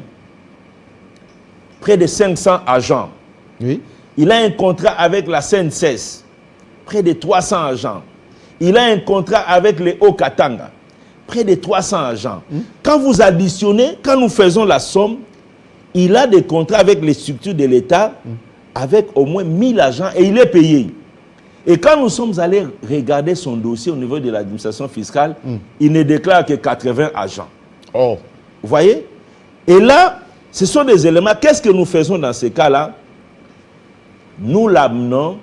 S2: près de 500 agents.
S1: Oui.
S2: Il a un contrat avec la CNCS, près de 300 agents. Il a un contrat avec les Haut-Katanga, près de 300 agents. Quand vous additionnez, quand nous faisons la somme, il a des contrats avec les structures de l'État, avec au moins 1000 agents, et il est payé. Et quand nous sommes allés regarder son dossier au niveau de l'administration fiscale, il ne déclare que 80 agents.
S1: Oh.
S2: Vous voyez? Et là, ce sont des éléments. Qu'est-ce que nous faisons dans ces cas-là? Nous l'amenons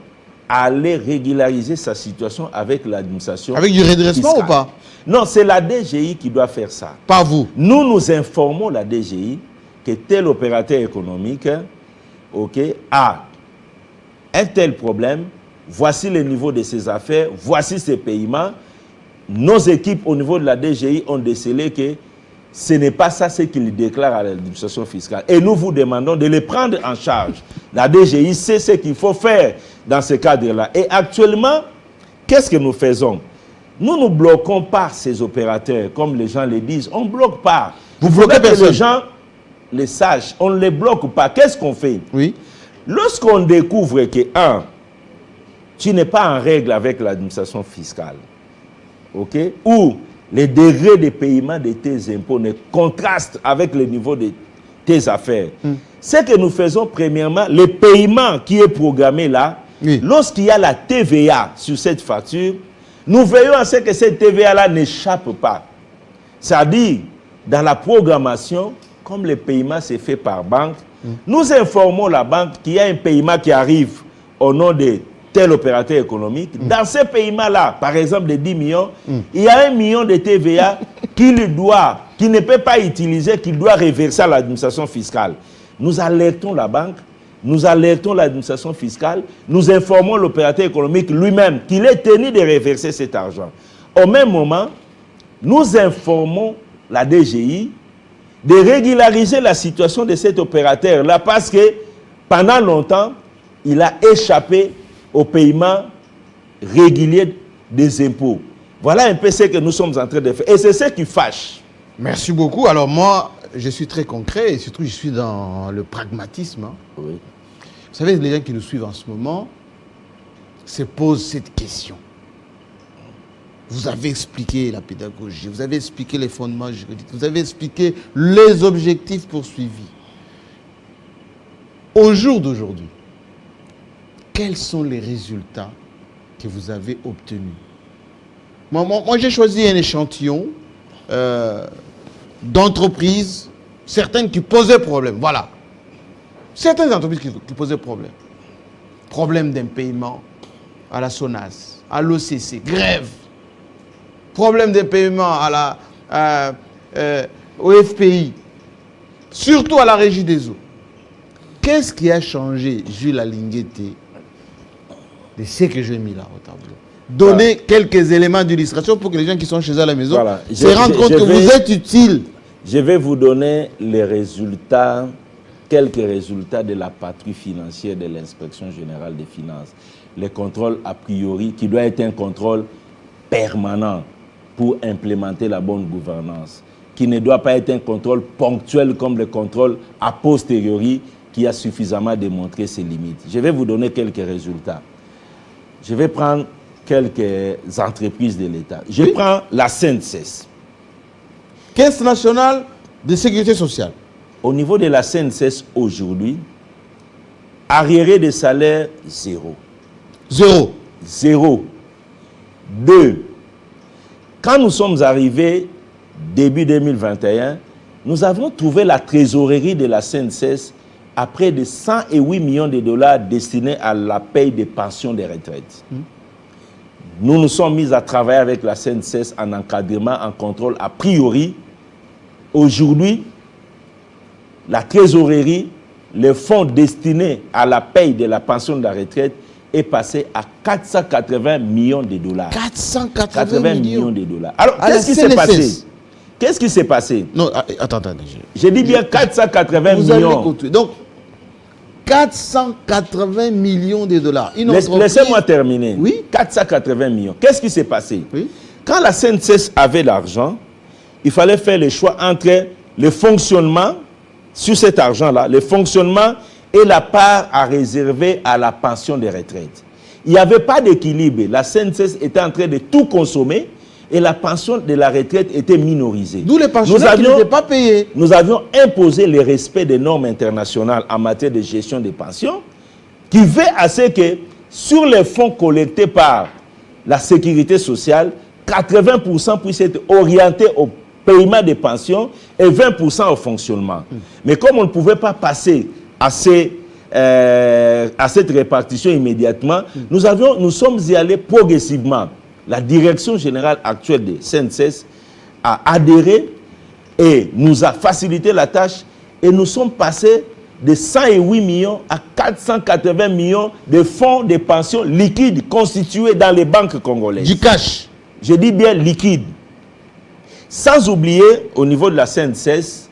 S2: à aller régulariser sa situation avec l'administration.
S1: Avec du redressement
S2: fiscale.
S1: ou pas?
S2: Non, c'est la DGI qui doit faire ça.
S1: Pas vous.
S2: Nous informons la DGI que tel opérateur économique a un tel problème, voici le niveau de ses affaires, voici ses paiements. Nos équipes au niveau de la DGI ont décelé que ce n'est pas ça ce qu'ils déclarent à l'administration fiscale. Et nous vous demandons de les prendre en charge. La DGI sait ce qu'il faut faire dans ce cadre-là. Et actuellement, qu'est-ce que nous faisons? Nous ne bloquons pas ces opérateurs, comme les gens le disent. On ne bloque pas.
S1: Vous bloquez personne.
S2: Que les gens les sachent. On ne les bloque pas. Qu'est-ce qu'on fait?
S1: Oui.
S2: Lorsqu'on découvre que, tu n'es pas en règle avec l'administration fiscale, ou les degrés de paiement de tes impôts ne contrastent avec le niveau de tes affaires. Ce que nous faisons, premièrement, le paiement qui est programmé là, lorsqu'il y a la TVA sur cette facture, nous veillons à ce que cette TVA-là n'échappe pas. C'est-à-dire, dans la programmation, comme le paiement s'est fait par banque, nous informons la banque qu'il y a un paiement qui arrive au nom de tel opérateur économique. Dans ce paiement-là, par exemple de 10 millions, il y a 1 million de TVA qu'il ne peut pas utiliser, qu'il doit reverser à l'administration fiscale. Nous alertons la banque, nous alertons l'administration fiscale, nous informons l'opérateur économique lui-même qu'il est tenu de reverser cet argent. Au même moment, nous informons la DGI de régulariser la situation de cet opérateur-là parce que pendant longtemps, il a échappé au paiement régulier des impôts. Voilà un peu ce que nous sommes en train de faire. Et c'est ce qui fâche.
S1: Merci beaucoup. Alors moi, je suis très concret et surtout je suis dans le pragmatisme.
S2: Oui.
S1: Vous savez, les gens qui nous suivent en ce moment se posent cette question. Vous avez expliqué la pédagogie, vous avez expliqué les fondements juridiques, vous avez expliqué les objectifs poursuivis. Au jour d'aujourd'hui, quels sont les résultats que vous avez obtenus? Moi j'ai choisi un échantillon d'entreprises, certaines qui posaient problème. Voilà. Certaines entreprises qui posaient problème. Problème d'impaiement à la SONAS, à l'OCC, grève. Problème d'impaiement au FPI, surtout à la Régie des eaux. Qu'est-ce qui a changé, Jules Alinguete, de ce que j'ai mis là au tableau? Donnez quelques éléments d'illustration pour que les gens qui sont chez eux à la maison se rendent compte que vous êtes utile.
S2: Je vais vous donner les résultats, quelques résultats de la patrouille financière de l'Inspection générale des finances. Le contrôle a priori, qui doit être un contrôle permanent pour implémenter la bonne gouvernance. qui ne doit pas être un contrôle ponctuel comme le contrôle a posteriori qui a suffisamment démontré ses limites. Je vais vous donner quelques résultats. Je vais prendre quelques entreprises de l'État. Je prends la CNSS.
S1: Caisse nationale de sécurité sociale.
S2: Au niveau de la CNSS aujourd'hui, arriéré de salaire, 0.
S1: 0.
S2: 0. 2. Quand nous sommes arrivés début 2021, nous avons trouvé la trésorerie de la CNSS à près de 108 millions de dollars destinés à la paye des pensions de retraite. Nous nous sommes mis à travailler avec la CNSS en encadrement, en contrôle a priori. Aujourd'hui, la trésorerie, le fonds destiné à la paye de la pension de la retraite est passé à 480 millions de dollars.
S1: 480
S2: millions de dollars. Alors, qu'est-ce qui s'est passé? Qu'est-ce qui s'est passé?
S1: Non, attendez.
S2: Je dis bien 480 millions.
S1: Donc, 480 millions de dollars.
S2: Laissez-moi terminer.
S1: Oui.
S2: 480 millions. Qu'est-ce qui s'est passé?
S1: Oui.
S2: Quand la CNSS avait l'argent, il fallait faire le choix entre le fonctionnement, sur cet argent-là, le fonctionnement et la part à réserver à la pension de retraite. Il n'y avait pas d'équilibre. La CNSS était en train de tout consommer et la pension de la retraite était minorisée.
S1: D'où les pensionnaires qui n'étaient pas payés.
S2: Nous avions imposé le respect des normes internationales en matière de gestion des pensions qui veut à ce que sur les fonds collectés par la sécurité sociale, 80% puissent être orientés au paiement des pensions et 20% au fonctionnement. Mais comme on ne pouvait pas passer à cette répartition immédiatement, nous sommes y allés progressivement. La direction générale actuelle de CNSS a adhéré et nous a facilité la tâche et nous sommes passés de 108 millions à 480 millions de fonds de pension liquides constitués dans les banques congolaises.
S1: Du cash.
S2: Je dis bien liquide. Sans oublier, au niveau de la CNSS,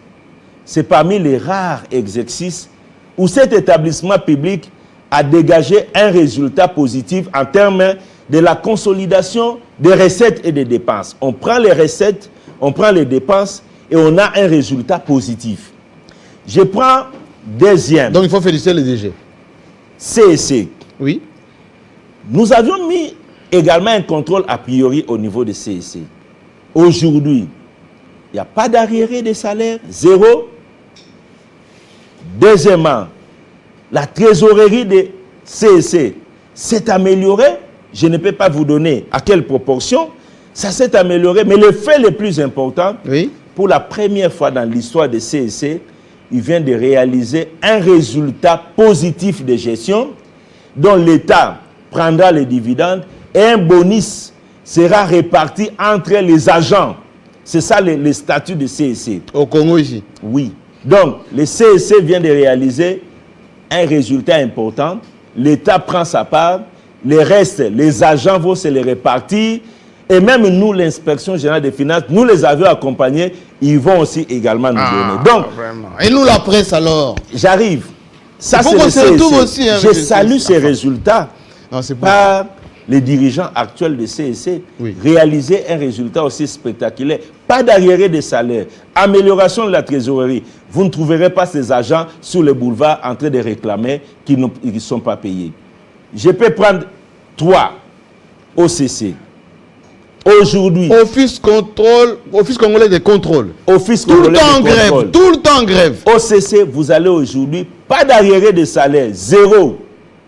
S2: c'est parmi les rares exercices où cet établissement public a dégagé un résultat positif en termes de la consolidation des recettes et des dépenses. On prend les recettes, on prend les dépenses et on a un résultat positif. Je prends deuxième.
S1: Donc il faut féliciter le DG.
S2: CEC.
S1: Oui.
S2: Nous avions mis également un contrôle a priori au niveau de CEC. Aujourd'hui, il n'y a pas d'arriéré de salaire, 0. Deuxièmement, la trésorerie de CEC s'est améliorée. Je ne peux pas vous donner à quelle proportion. Ça s'est amélioré, mais le fait le plus important, pour la première fois dans l'histoire de CEC, il vient de réaliser un résultat positif de gestion dont l'État prendra les dividendes et un bonus sera réparti entre les agents. C'est ça le statut de CEC.
S1: Au Congo ici? Oui.
S2: Donc, le CEC vient de réaliser un résultat important. L'État prend sa part. Le reste, les agents vont se les répartir. Et même nous, l'inspection générale des finances, nous les avions accompagnés. Ils vont aussi également nous donner. Donc,
S1: vraiment. Et nous, la presse alors?
S2: J'arrive. Ça, c'est le CEC. Aussi, hein, je salue ces résultats par les dirigeants actuels de CEC, réaliser un résultat aussi spectaculaire. Pas d'arriéré de salaire, amélioration de la trésorerie. Vous ne trouverez pas ces agents sur le boulevard en train de réclamer qu'ils ne sont pas payés. Je peux prendre 3 OCC. Aujourd'hui,
S1: Office congolais de contrôle.
S2: Office
S1: tout
S2: congolais
S1: le temps
S2: de
S1: en grève,
S2: contrôle.
S1: tout le temps en grève.
S2: OCC, vous allez aujourd'hui, pas d'arriéré de salaire, 0.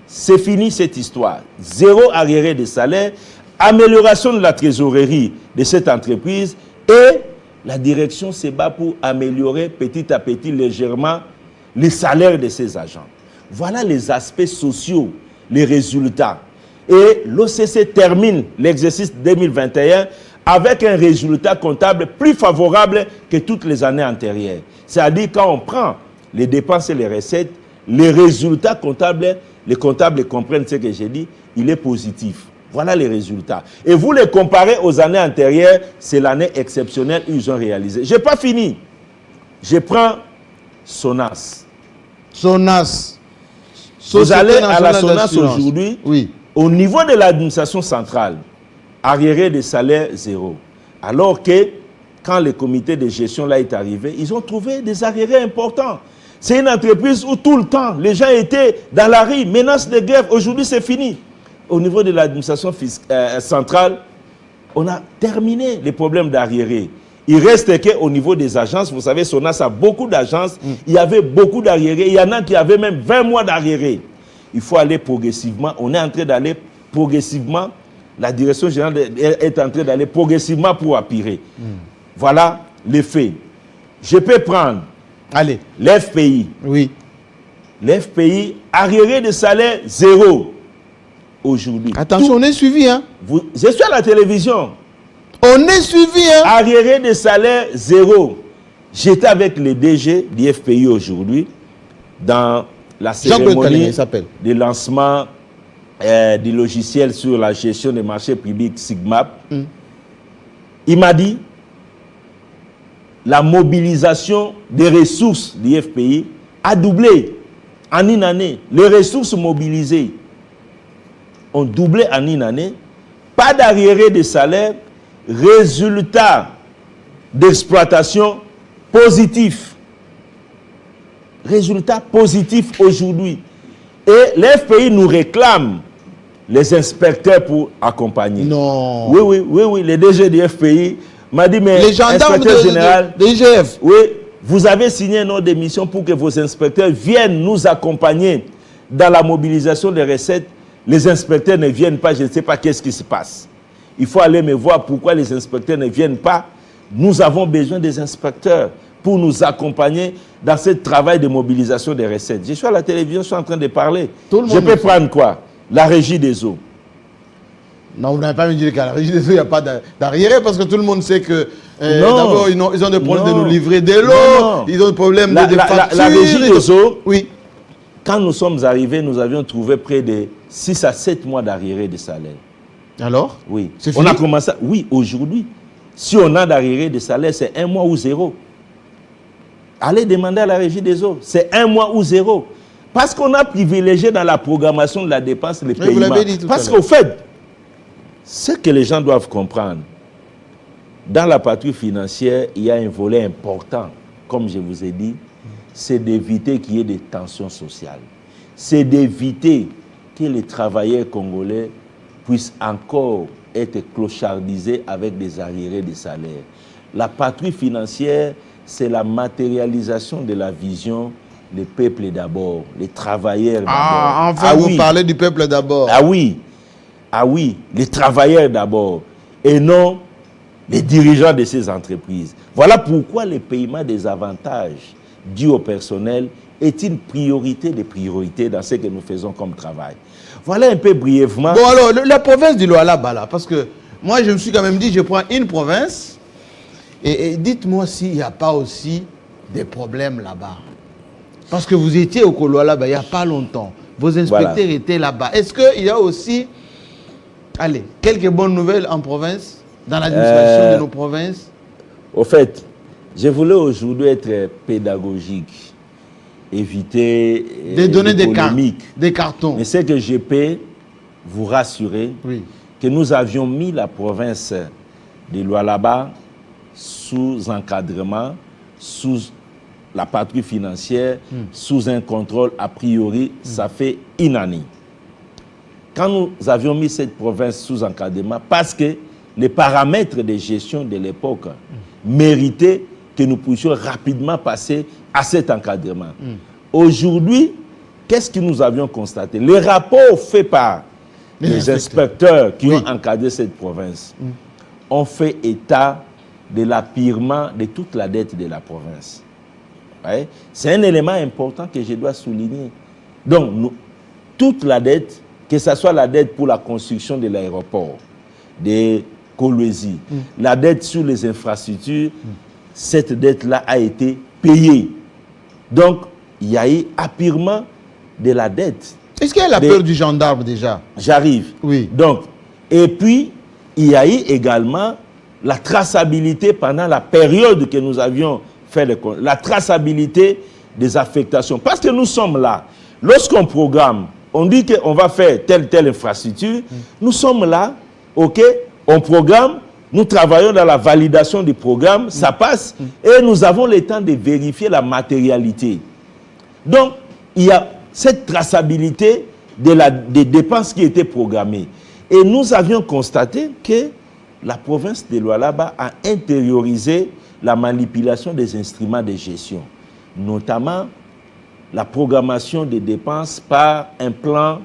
S2: C'est fini cette histoire. 0 arriéré de salaire, amélioration de la trésorerie de cette entreprise et la direction se bat pour améliorer petit à petit, légèrement, les salaires de ses agents. Voilà les aspects sociaux, les résultats. Et l'OCC termine l'exercice 2021 avec un résultat comptable plus favorable que toutes les années antérieures. C'est-à-dire quand on prend les dépenses et les recettes, les résultats comptables, les comptables comprennent ce que j'ai dit, il est positif. Voilà les résultats. Et vous les comparez aux années antérieures, c'est l'année exceptionnelle où ils ont réalisé. Je n'ai pas fini. Je prends SONAS.
S1: SONAS.
S2: Vous allez à la SONAS aujourd'hui, au niveau de l'administration centrale, arriéré de salaire 0. Alors que quand le comité de gestion là est arrivé, ils ont trouvé des arriérés importants. C'est une entreprise où tout le temps, les gens étaient dans la rue, menace de grève. Aujourd'hui, c'est fini. Au niveau de l'administration centrale, on a terminé les problèmes d'arriérés. Il reste qu'au niveau des agences, vous savez, SONAS a beaucoup d'agences, il y avait beaucoup d'arriérés, il y en a qui avaient même 20 mois d'arriérés. Il faut aller progressivement, on est en train d'aller progressivement, la direction générale est en train d'aller progressivement pour appuyer. Voilà les faits. Je peux prendre l'FPI.
S1: Oui.
S2: L'FPI, arriéré de salaire zéro aujourd'hui.
S1: Attention, on est suivi, hein.
S2: Je suis à la télévision.
S1: On est suivi, hein.
S2: Arriéré de salaire zéro. J'étais avec le DG du FPI aujourd'hui dans la cérémonie de lancement du logiciel sur la gestion des marchés publics SIGMAP. Il m'a dit la mobilisation des ressources du FPI a doublé en une année. Les ressources mobilisées ont doublé en une année. Pas d'arriéré de salaire. Résultat d'exploitation positif. Résultat positif aujourd'hui. Et l'FPI nous réclame les inspecteurs pour accompagner.
S1: Non.
S2: Oui. Le DG du FPI m'a dit, mais
S1: les gendarmes de l'IGF.
S2: Oui, vous avez signé une ordre d'émission pour que vos inspecteurs viennent nous accompagner dans la mobilisation des recettes. Les inspecteurs ne viennent pas, je ne sais pas qu'est-ce qui se passe. Il faut aller me voir pourquoi les inspecteurs ne viennent pas. Nous avons besoin des inspecteurs pour nous accompagner dans ce travail de mobilisation des recettes. Je suis à la télévision, je suis en train de parler. Je peux prendre quoi? La régie des eaux.
S1: Non, vous n'avez pas me dit qu'à la régie des eaux, il n'y a pas d'arriéré parce que tout le monde sait que d'abord, ils ont des problèmes de nous livrer de l'eau, ils ont des problèmes de factures.
S2: La régie des eaux, oui. Quand nous sommes arrivés, nous avions trouvé près de 6 à 7 mois d'arriéré de salaire.
S1: Alors?
S2: Oui.
S1: On
S2: a commencé. Oui, aujourd'hui. Si on a d'arriéré de salaire, c'est 1 mois ou 0. Allez demander à la régie des eaux. C'est 1 mois ou 0. Parce qu'on a privilégié dans la programmation de la dépense les paiements.
S1: Vous l'avez dit tout
S2: Parce qu'au fait, ce que les gens doivent comprendre, dans la patrouille financière, il y a un volet important, comme je vous ai dit, c'est d'éviter qu'il y ait des tensions sociales. C'est d'éviter que les travailleurs congolais puissent encore être clochardisés avec des arriérés de salaire. La patrouille financière, c'est la matérialisation de la vision le peuple d'abord, les travailleurs d'abord.
S1: Enfin, vous parlez du peuple d'abord.
S2: Ah oui, les travailleurs d'abord, et non les dirigeants de ces entreprises. Voilà pourquoi le paiement des avantages dus au personnel est une priorité des priorités dans ce que nous faisons comme travail. Voilà un peu brièvement.
S1: Bon alors, la province du Lualaba, parce que moi je me suis quand même dit, je prends une province, et dites-moi s'il n'y a pas aussi des problèmes là-bas. Parce que vous étiez au Lualaba il n'y a pas longtemps. Vos inspecteurs étaient là-bas. Est-ce qu'il y a aussi, quelques bonnes nouvelles en province, dans l'administration de nos provinces?
S2: Au fait, je voulais aujourd'hui être pédagogique. Éviter
S1: de donner des cartons.
S2: Mais c'est que je peux vous rassurer que nous avions mis la province de Lualaba sous encadrement, sous la patrouille financière, sous un contrôle a priori, ça fait une année. Quand nous avions mis cette province sous encadrement, parce que les paramètres de gestion de l'époque méritaient que nous puissions rapidement passer à cet encadrement. Aujourd'hui, qu'est-ce que nous avions constaté? Les rapports faits par les inspecteurs qui ont encadré cette province ont fait état de l'appirement de toute la dette de la province. Ouais? C'est un élément important que je dois souligner. Donc, toute la dette, que ce soit la dette pour la construction de l'aéroport, de Kolwezi, la dette sur les infrastructures, cette dette-là a été payée. Donc, il y a eu appirement de la dette.
S1: Est-ce qu'il y a la peur du gendarme déjà?
S2: J'arrive.
S1: Oui.
S2: Donc, et puis, il y a eu également la traçabilité pendant la période que nous avions fait la traçabilité des affectations. Parce que nous sommes là. Lorsqu'on programme, on dit qu'on va faire telle infrastructure, nous sommes là, ok, on programme, nous travaillons dans la validation du programme, ça passe, et nous avons le temps de vérifier la matérialité. Donc, il y a cette traçabilité des dépenses qui étaient programmées. Et nous avions constaté que la province de Lualaba a intériorisé la manipulation des instruments de gestion, notamment la programmation des dépenses par un plan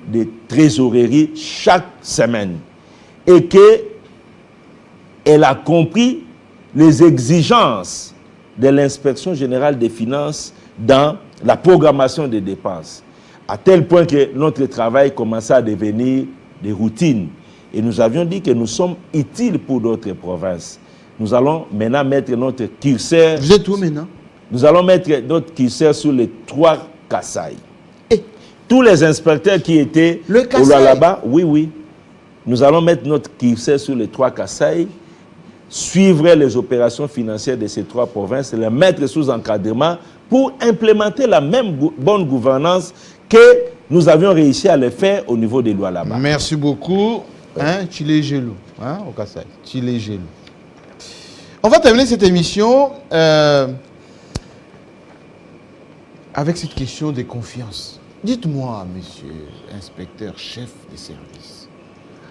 S2: de trésorerie chaque semaine. Et qu'elle a compris les exigences de l'inspection générale des finances dans la programmation des dépenses, à tel point que notre travail commençait à devenir des routines. Et nous avions dit que nous sommes utiles pour d'autres provinces. Nous allons maintenant mettre notre curseur...
S1: Vous êtes où maintenant?
S2: Nous allons mettre notre curseur sur les 3 Kasaï. Tous les inspecteurs qui étaient au Lualaba, oui. Nous allons mettre notre curseur sur les 3 Kasaï, suivre les opérations financières de ces 3 provinces, les mettre sous encadrement pour implémenter la même bonne gouvernance que nous avions réussi à le faire au niveau des Lualaba.
S1: Merci beaucoup. Chile Gelou, au Kasaï. Chile Gelou. On va terminer cette émission avec cette question de confiance. Dites-moi, monsieur inspecteur, chef des services,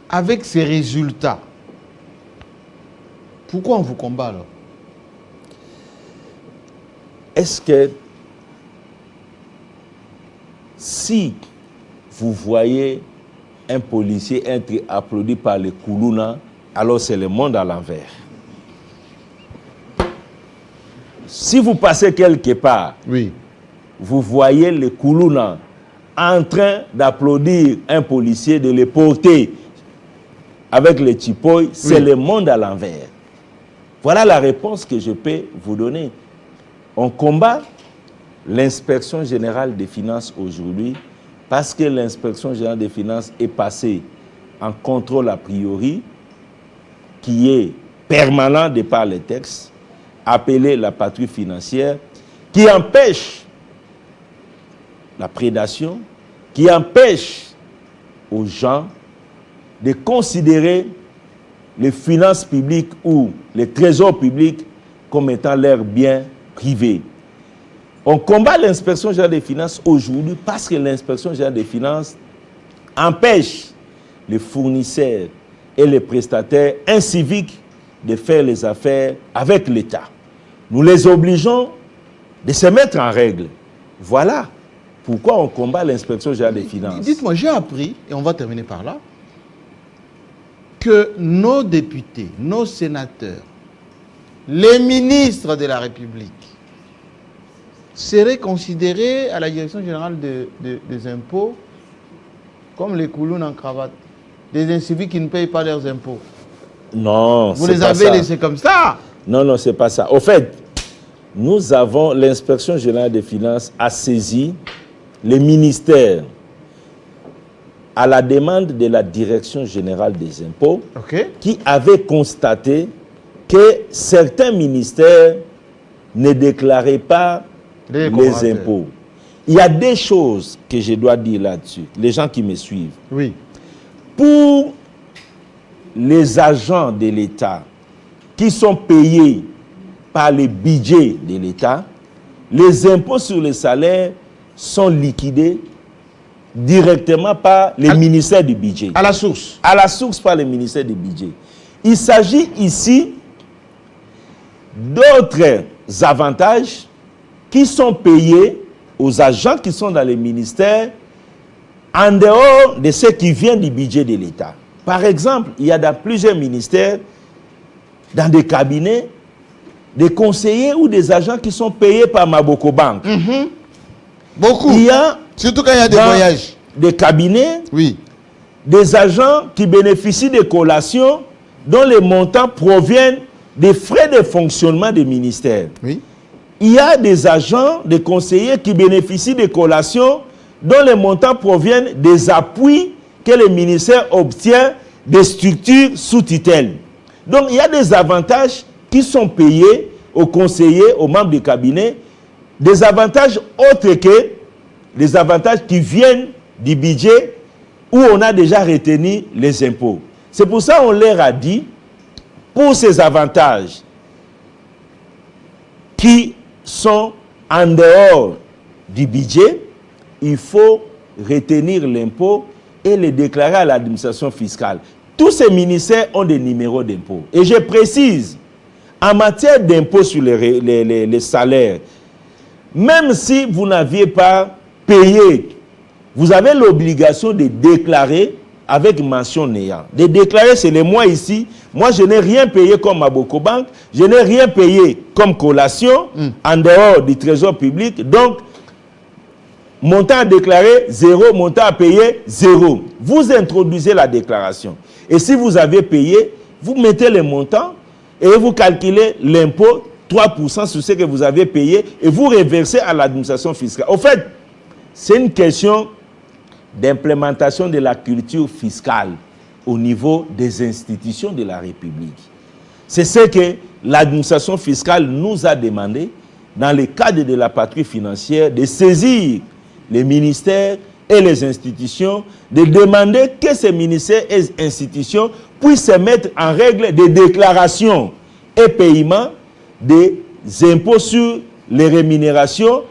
S1: avec ces résultats, pourquoi on vous combat alors?
S2: Est-ce que si vous voyez un policier être applaudi par les Koulouna, alors c'est le monde à l'envers? Si vous passez quelque part,
S1: oui,
S2: vous voyez les Koulouna en train d'applaudir un policier, de le porter avec les Tipoy, c'est le monde à l'envers. Voilà la réponse que je peux vous donner. On combat l'inspection générale des finances aujourd'hui parce que l'inspection générale des finances est passée en contrôle a priori qui est permanent de par les textes, appelé la patrouille financière, qui empêche la prédation, qui empêche aux gens de considérer les finances publiques ou les trésors publics comme étant leurs biens privés. On combat l'inspection générale des finances aujourd'hui parce que l'inspection générale des finances empêche les fournisseurs et les prestataires inciviques de faire les affaires avec l'État. Nous les obligeons de se mettre en règle. Voilà pourquoi on combat l'inspection générale des finances.
S1: Dites-moi, j'ai appris, et on va terminer par là, que nos députés, nos sénateurs, les ministres de la République seraient considérés à la direction générale des impôts comme les Koulounes en cravate, des inciviques qui ne payent pas leurs impôts.
S2: Non,
S1: vous les avez laissés comme ça?
S2: Non, c'est pas ça. Au fait, nous avons, l'inspection générale des finances a saisi les ministères à la demande de la direction générale des impôts, qui avait constaté que certains ministères ne déclaraient pas les impôts. Il y a des choses que je dois dire là-dessus, les gens qui me suivent.
S1: Oui.
S2: Pour les agents de l'État qui sont payés par les budgets de l'État, les impôts sur les salaires sont liquidés directement par les ministères du budget.
S1: À la source.
S2: À la source par les ministères du budget. Il s'agit ici d'autres avantages qui sont payés aux agents qui sont dans les ministères en dehors de ce qui vient du budget de l'État. Par exemple, il y a dans plusieurs ministères, dans des cabinets, des conseillers ou des agents qui sont payés par Maboko Bank.
S1: Beaucoup.
S2: Il y a,
S1: surtout quand il y a des voyages,
S2: des cabinets,
S1: oui,
S2: des agents qui bénéficient de collations dont les montants proviennent des frais de fonctionnement des ministères.
S1: Oui.
S2: Il y a des agents, des conseillers qui bénéficient de collations dont les montants proviennent des appuis que le ministère obtient des structures sous tutelle. Donc, il y a des avantages qui sont payés aux conseillers, aux membres du cabinet, des avantages autres que les avantages qui viennent du budget où on a déjà retenu les impôts. C'est pour ça qu'on leur a dit, pour ces avantages qui sont en dehors du budget, il faut retenir l'impôt et le déclarer à l'administration fiscale. Tous ces ministères ont des numéros d'impôt. Et je précise, en matière d'impôt sur les salaires, même si vous n'aviez pas payé, vous avez l'obligation de déclarer avec mention néant. De déclarer, c'est les mois ici. Moi, je n'ai rien payé comme Maboko Bank. Je n'ai rien payé comme collation en dehors du trésor public. Donc, montant à déclarer, 0. Montant à payer, 0. Vous introduisez la déclaration. Et si vous avez payé, vous mettez le montant et vous calculez l'impôt, 3% sur ce que vous avez payé, et vous reversez à l'administration fiscale. Au fait, c'est une question d'implémentation de la culture fiscale au niveau des institutions de la République. C'est ce que l'administration fiscale nous a demandé dans le cadre de la patrouille financière, de saisir les ministères et les institutions, de demander que ces ministères et institutions puissent se mettre en règle de déclaration et paiement des impôts sur les rémunérations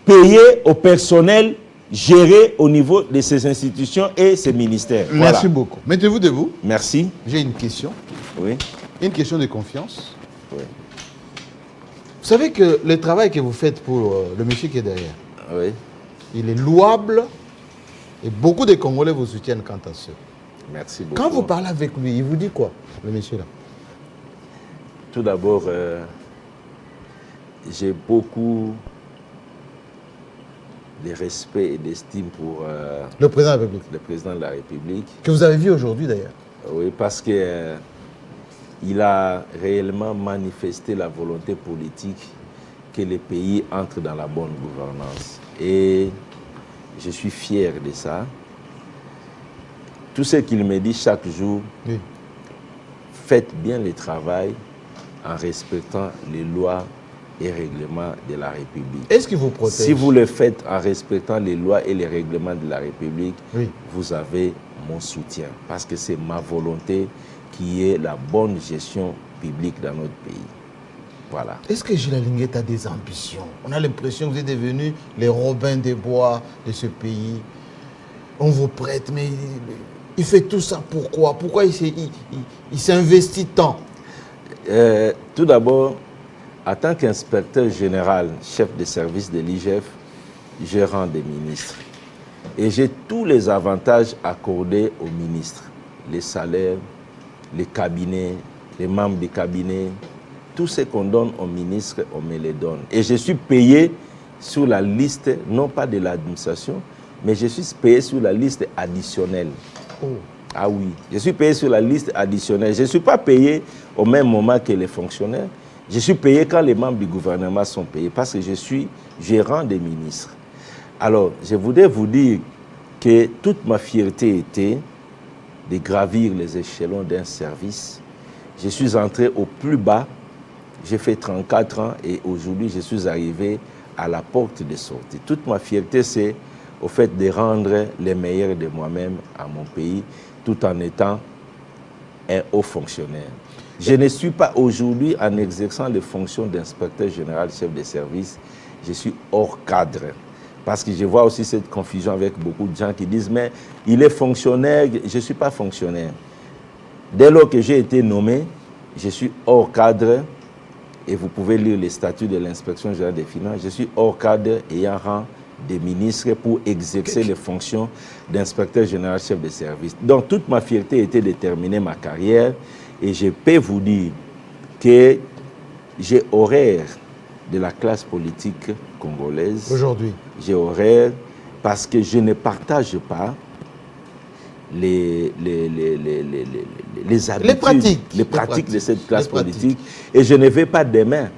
S2: payées au personnel géré au niveau de ces institutions et ces ministères.
S1: Merci beaucoup. Mettez-vous debout.
S2: Merci.
S1: J'ai une question.
S2: Oui.
S1: Une question de confiance.
S2: Oui.
S1: Vous savez que le travail que vous faites pour le monsieur qui est derrière,
S2: Oui.
S1: il est louable et beaucoup de Congolais vous soutiennent quant à ça.
S2: Merci beaucoup.
S1: Quand vous parlez avec lui, il vous dit quoi, le monsieur là?
S2: Tout d'abord, j'ai beaucoup de respect et d'estime pour
S1: Le président de la République.
S2: le président de la République.
S1: Que vous avez vu aujourd'hui d'ailleurs.
S2: Oui, parce que il a réellement manifesté la volonté politique que le pays entre dans la bonne gouvernance. Et je suis fier de ça. Tout ce qu'il me dit chaque jour,
S1: Oui.
S2: faites bien le travail en respectant les lois et règlements de la République.
S1: Est-ce qu'il vous protège?
S2: Si vous le faites en respectant les lois et les règlements de la République,
S1: Oui.
S2: vous avez mon soutien. Parce que c'est ma volonté qui est la bonne gestion publique dans notre pays. Voilà.
S1: Est-ce que Gilles Alinguet a des ambitions? On a l'impression que vous êtes devenus les Robins des Bois de ce pays. On vous prête, mais il fait tout ça pourquoi? Pourquoi il s'investit tant?
S2: Tout d'abord, en tant qu'inspecteur général, chef de service de l'IGF, je rends des ministres. Et j'ai tous les avantages accordés aux ministres. Les salaires, les cabinets, les membres des cabinets, tout ce qu'on donne aux ministres, on me les donne. Et je suis payé sur la liste, non pas de l'administration, mais je suis payé sur la liste additionnelle.
S1: Oh.
S2: Ah oui, je suis payé sur la liste additionnelle. Je ne suis pas payé au même moment que les fonctionnaires. Je suis payé quand les membres du gouvernement sont payés parce que je suis gérant des ministres. Alors, je voudrais vous dire que toute ma fierté était de gravir les échelons d'un service. Je suis entré au plus bas, j'ai fait 34 ans et aujourd'hui je suis arrivé à la porte de sortie. Toute ma fierté, c'est au fait de rendre le meilleur de moi-même à mon pays, tout en étant un haut fonctionnaire. Je ne suis pas aujourd'hui en exerçant les fonctions d'inspecteur général, chef de service, je suis hors cadre. Parce que je vois aussi cette confusion avec beaucoup de gens qui disent « mais il est fonctionnaire, je ne suis pas fonctionnaire ». Dès lors que j'ai été nommé, je suis hors cadre, et vous pouvez lire les statuts de l'inspection générale des finances, je suis hors cadre ayant rang des ministres pour exercer les fonctions d'inspecteur général chef de service. Donc toute ma fierté était de terminer ma carrière et je peux vous dire que j'ai horreur de la classe politique congolaise.
S1: Aujourd'hui.
S2: J'ai horreur parce que je ne partage pas les habitudes, les pratiques de cette classe politique et je ne vais pas demain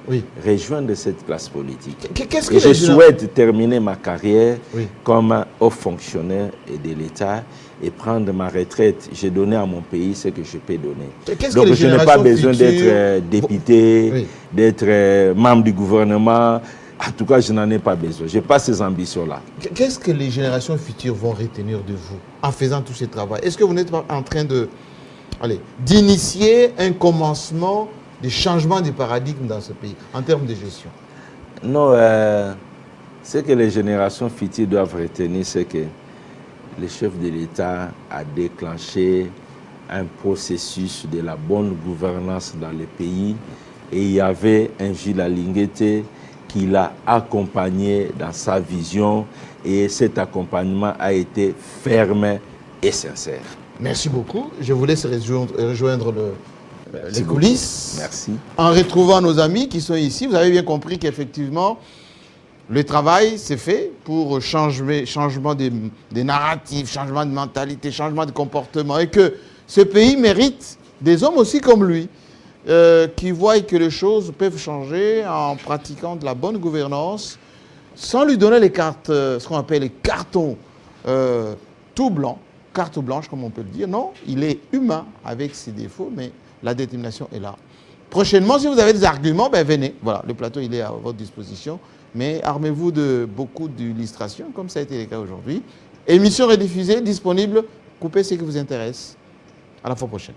S2: rejoindre cette classe politique.
S1: Qu'est-ce
S2: que je souhaite terminer ma carrière comme haut fonctionnaire de l'État et prendre ma retraite. J'ai donné à mon pays ce que je peux donner. Donc je n'ai pas besoin d'être député, d'être membre du gouvernement. En tout cas, je n'en ai pas besoin. Je n'ai pas ces ambitions-là.
S1: Qu'est-ce que les générations futures vont retenir de vous en faisant tout ce travail? Est-ce que vous n'êtes pas en train de d'initier un commencement de changement de paradigme dans ce pays, en termes de gestion?
S2: Non, ce que les générations futures doivent retenir, c'est que le chef de l'État a déclenché un processus de la bonne gouvernance dans le pays, et il y avait un Jules Alinguete qui l'a accompagné dans sa vision, et cet accompagnement a été ferme et sincère.
S1: Merci beaucoup. Je vous laisse rejoindre les coulisses.
S2: Merci.
S1: En retrouvant nos amis qui sont ici, vous avez bien compris qu'effectivement, le travail s'est fait pour changement des narratifs, changement de mentalité, changement de comportement, et que ce pays mérite des hommes aussi comme lui, qui voient que les choses peuvent changer en pratiquant de la bonne gouvernance, sans lui donner les cartes, ce qu'on appelle les cartons tout blancs, carte blanche comme on peut le dire. Non, il est humain avec ses défauts, mais la détermination est là. Prochainement, si vous avez des arguments, ben venez. Voilà, le plateau il est à votre disposition, mais armez-vous de beaucoup d'illustrations, comme ça a été le cas aujourd'hui. Émission rediffusée, disponible. Coupez ce qui vous intéresse. À la fois prochaine.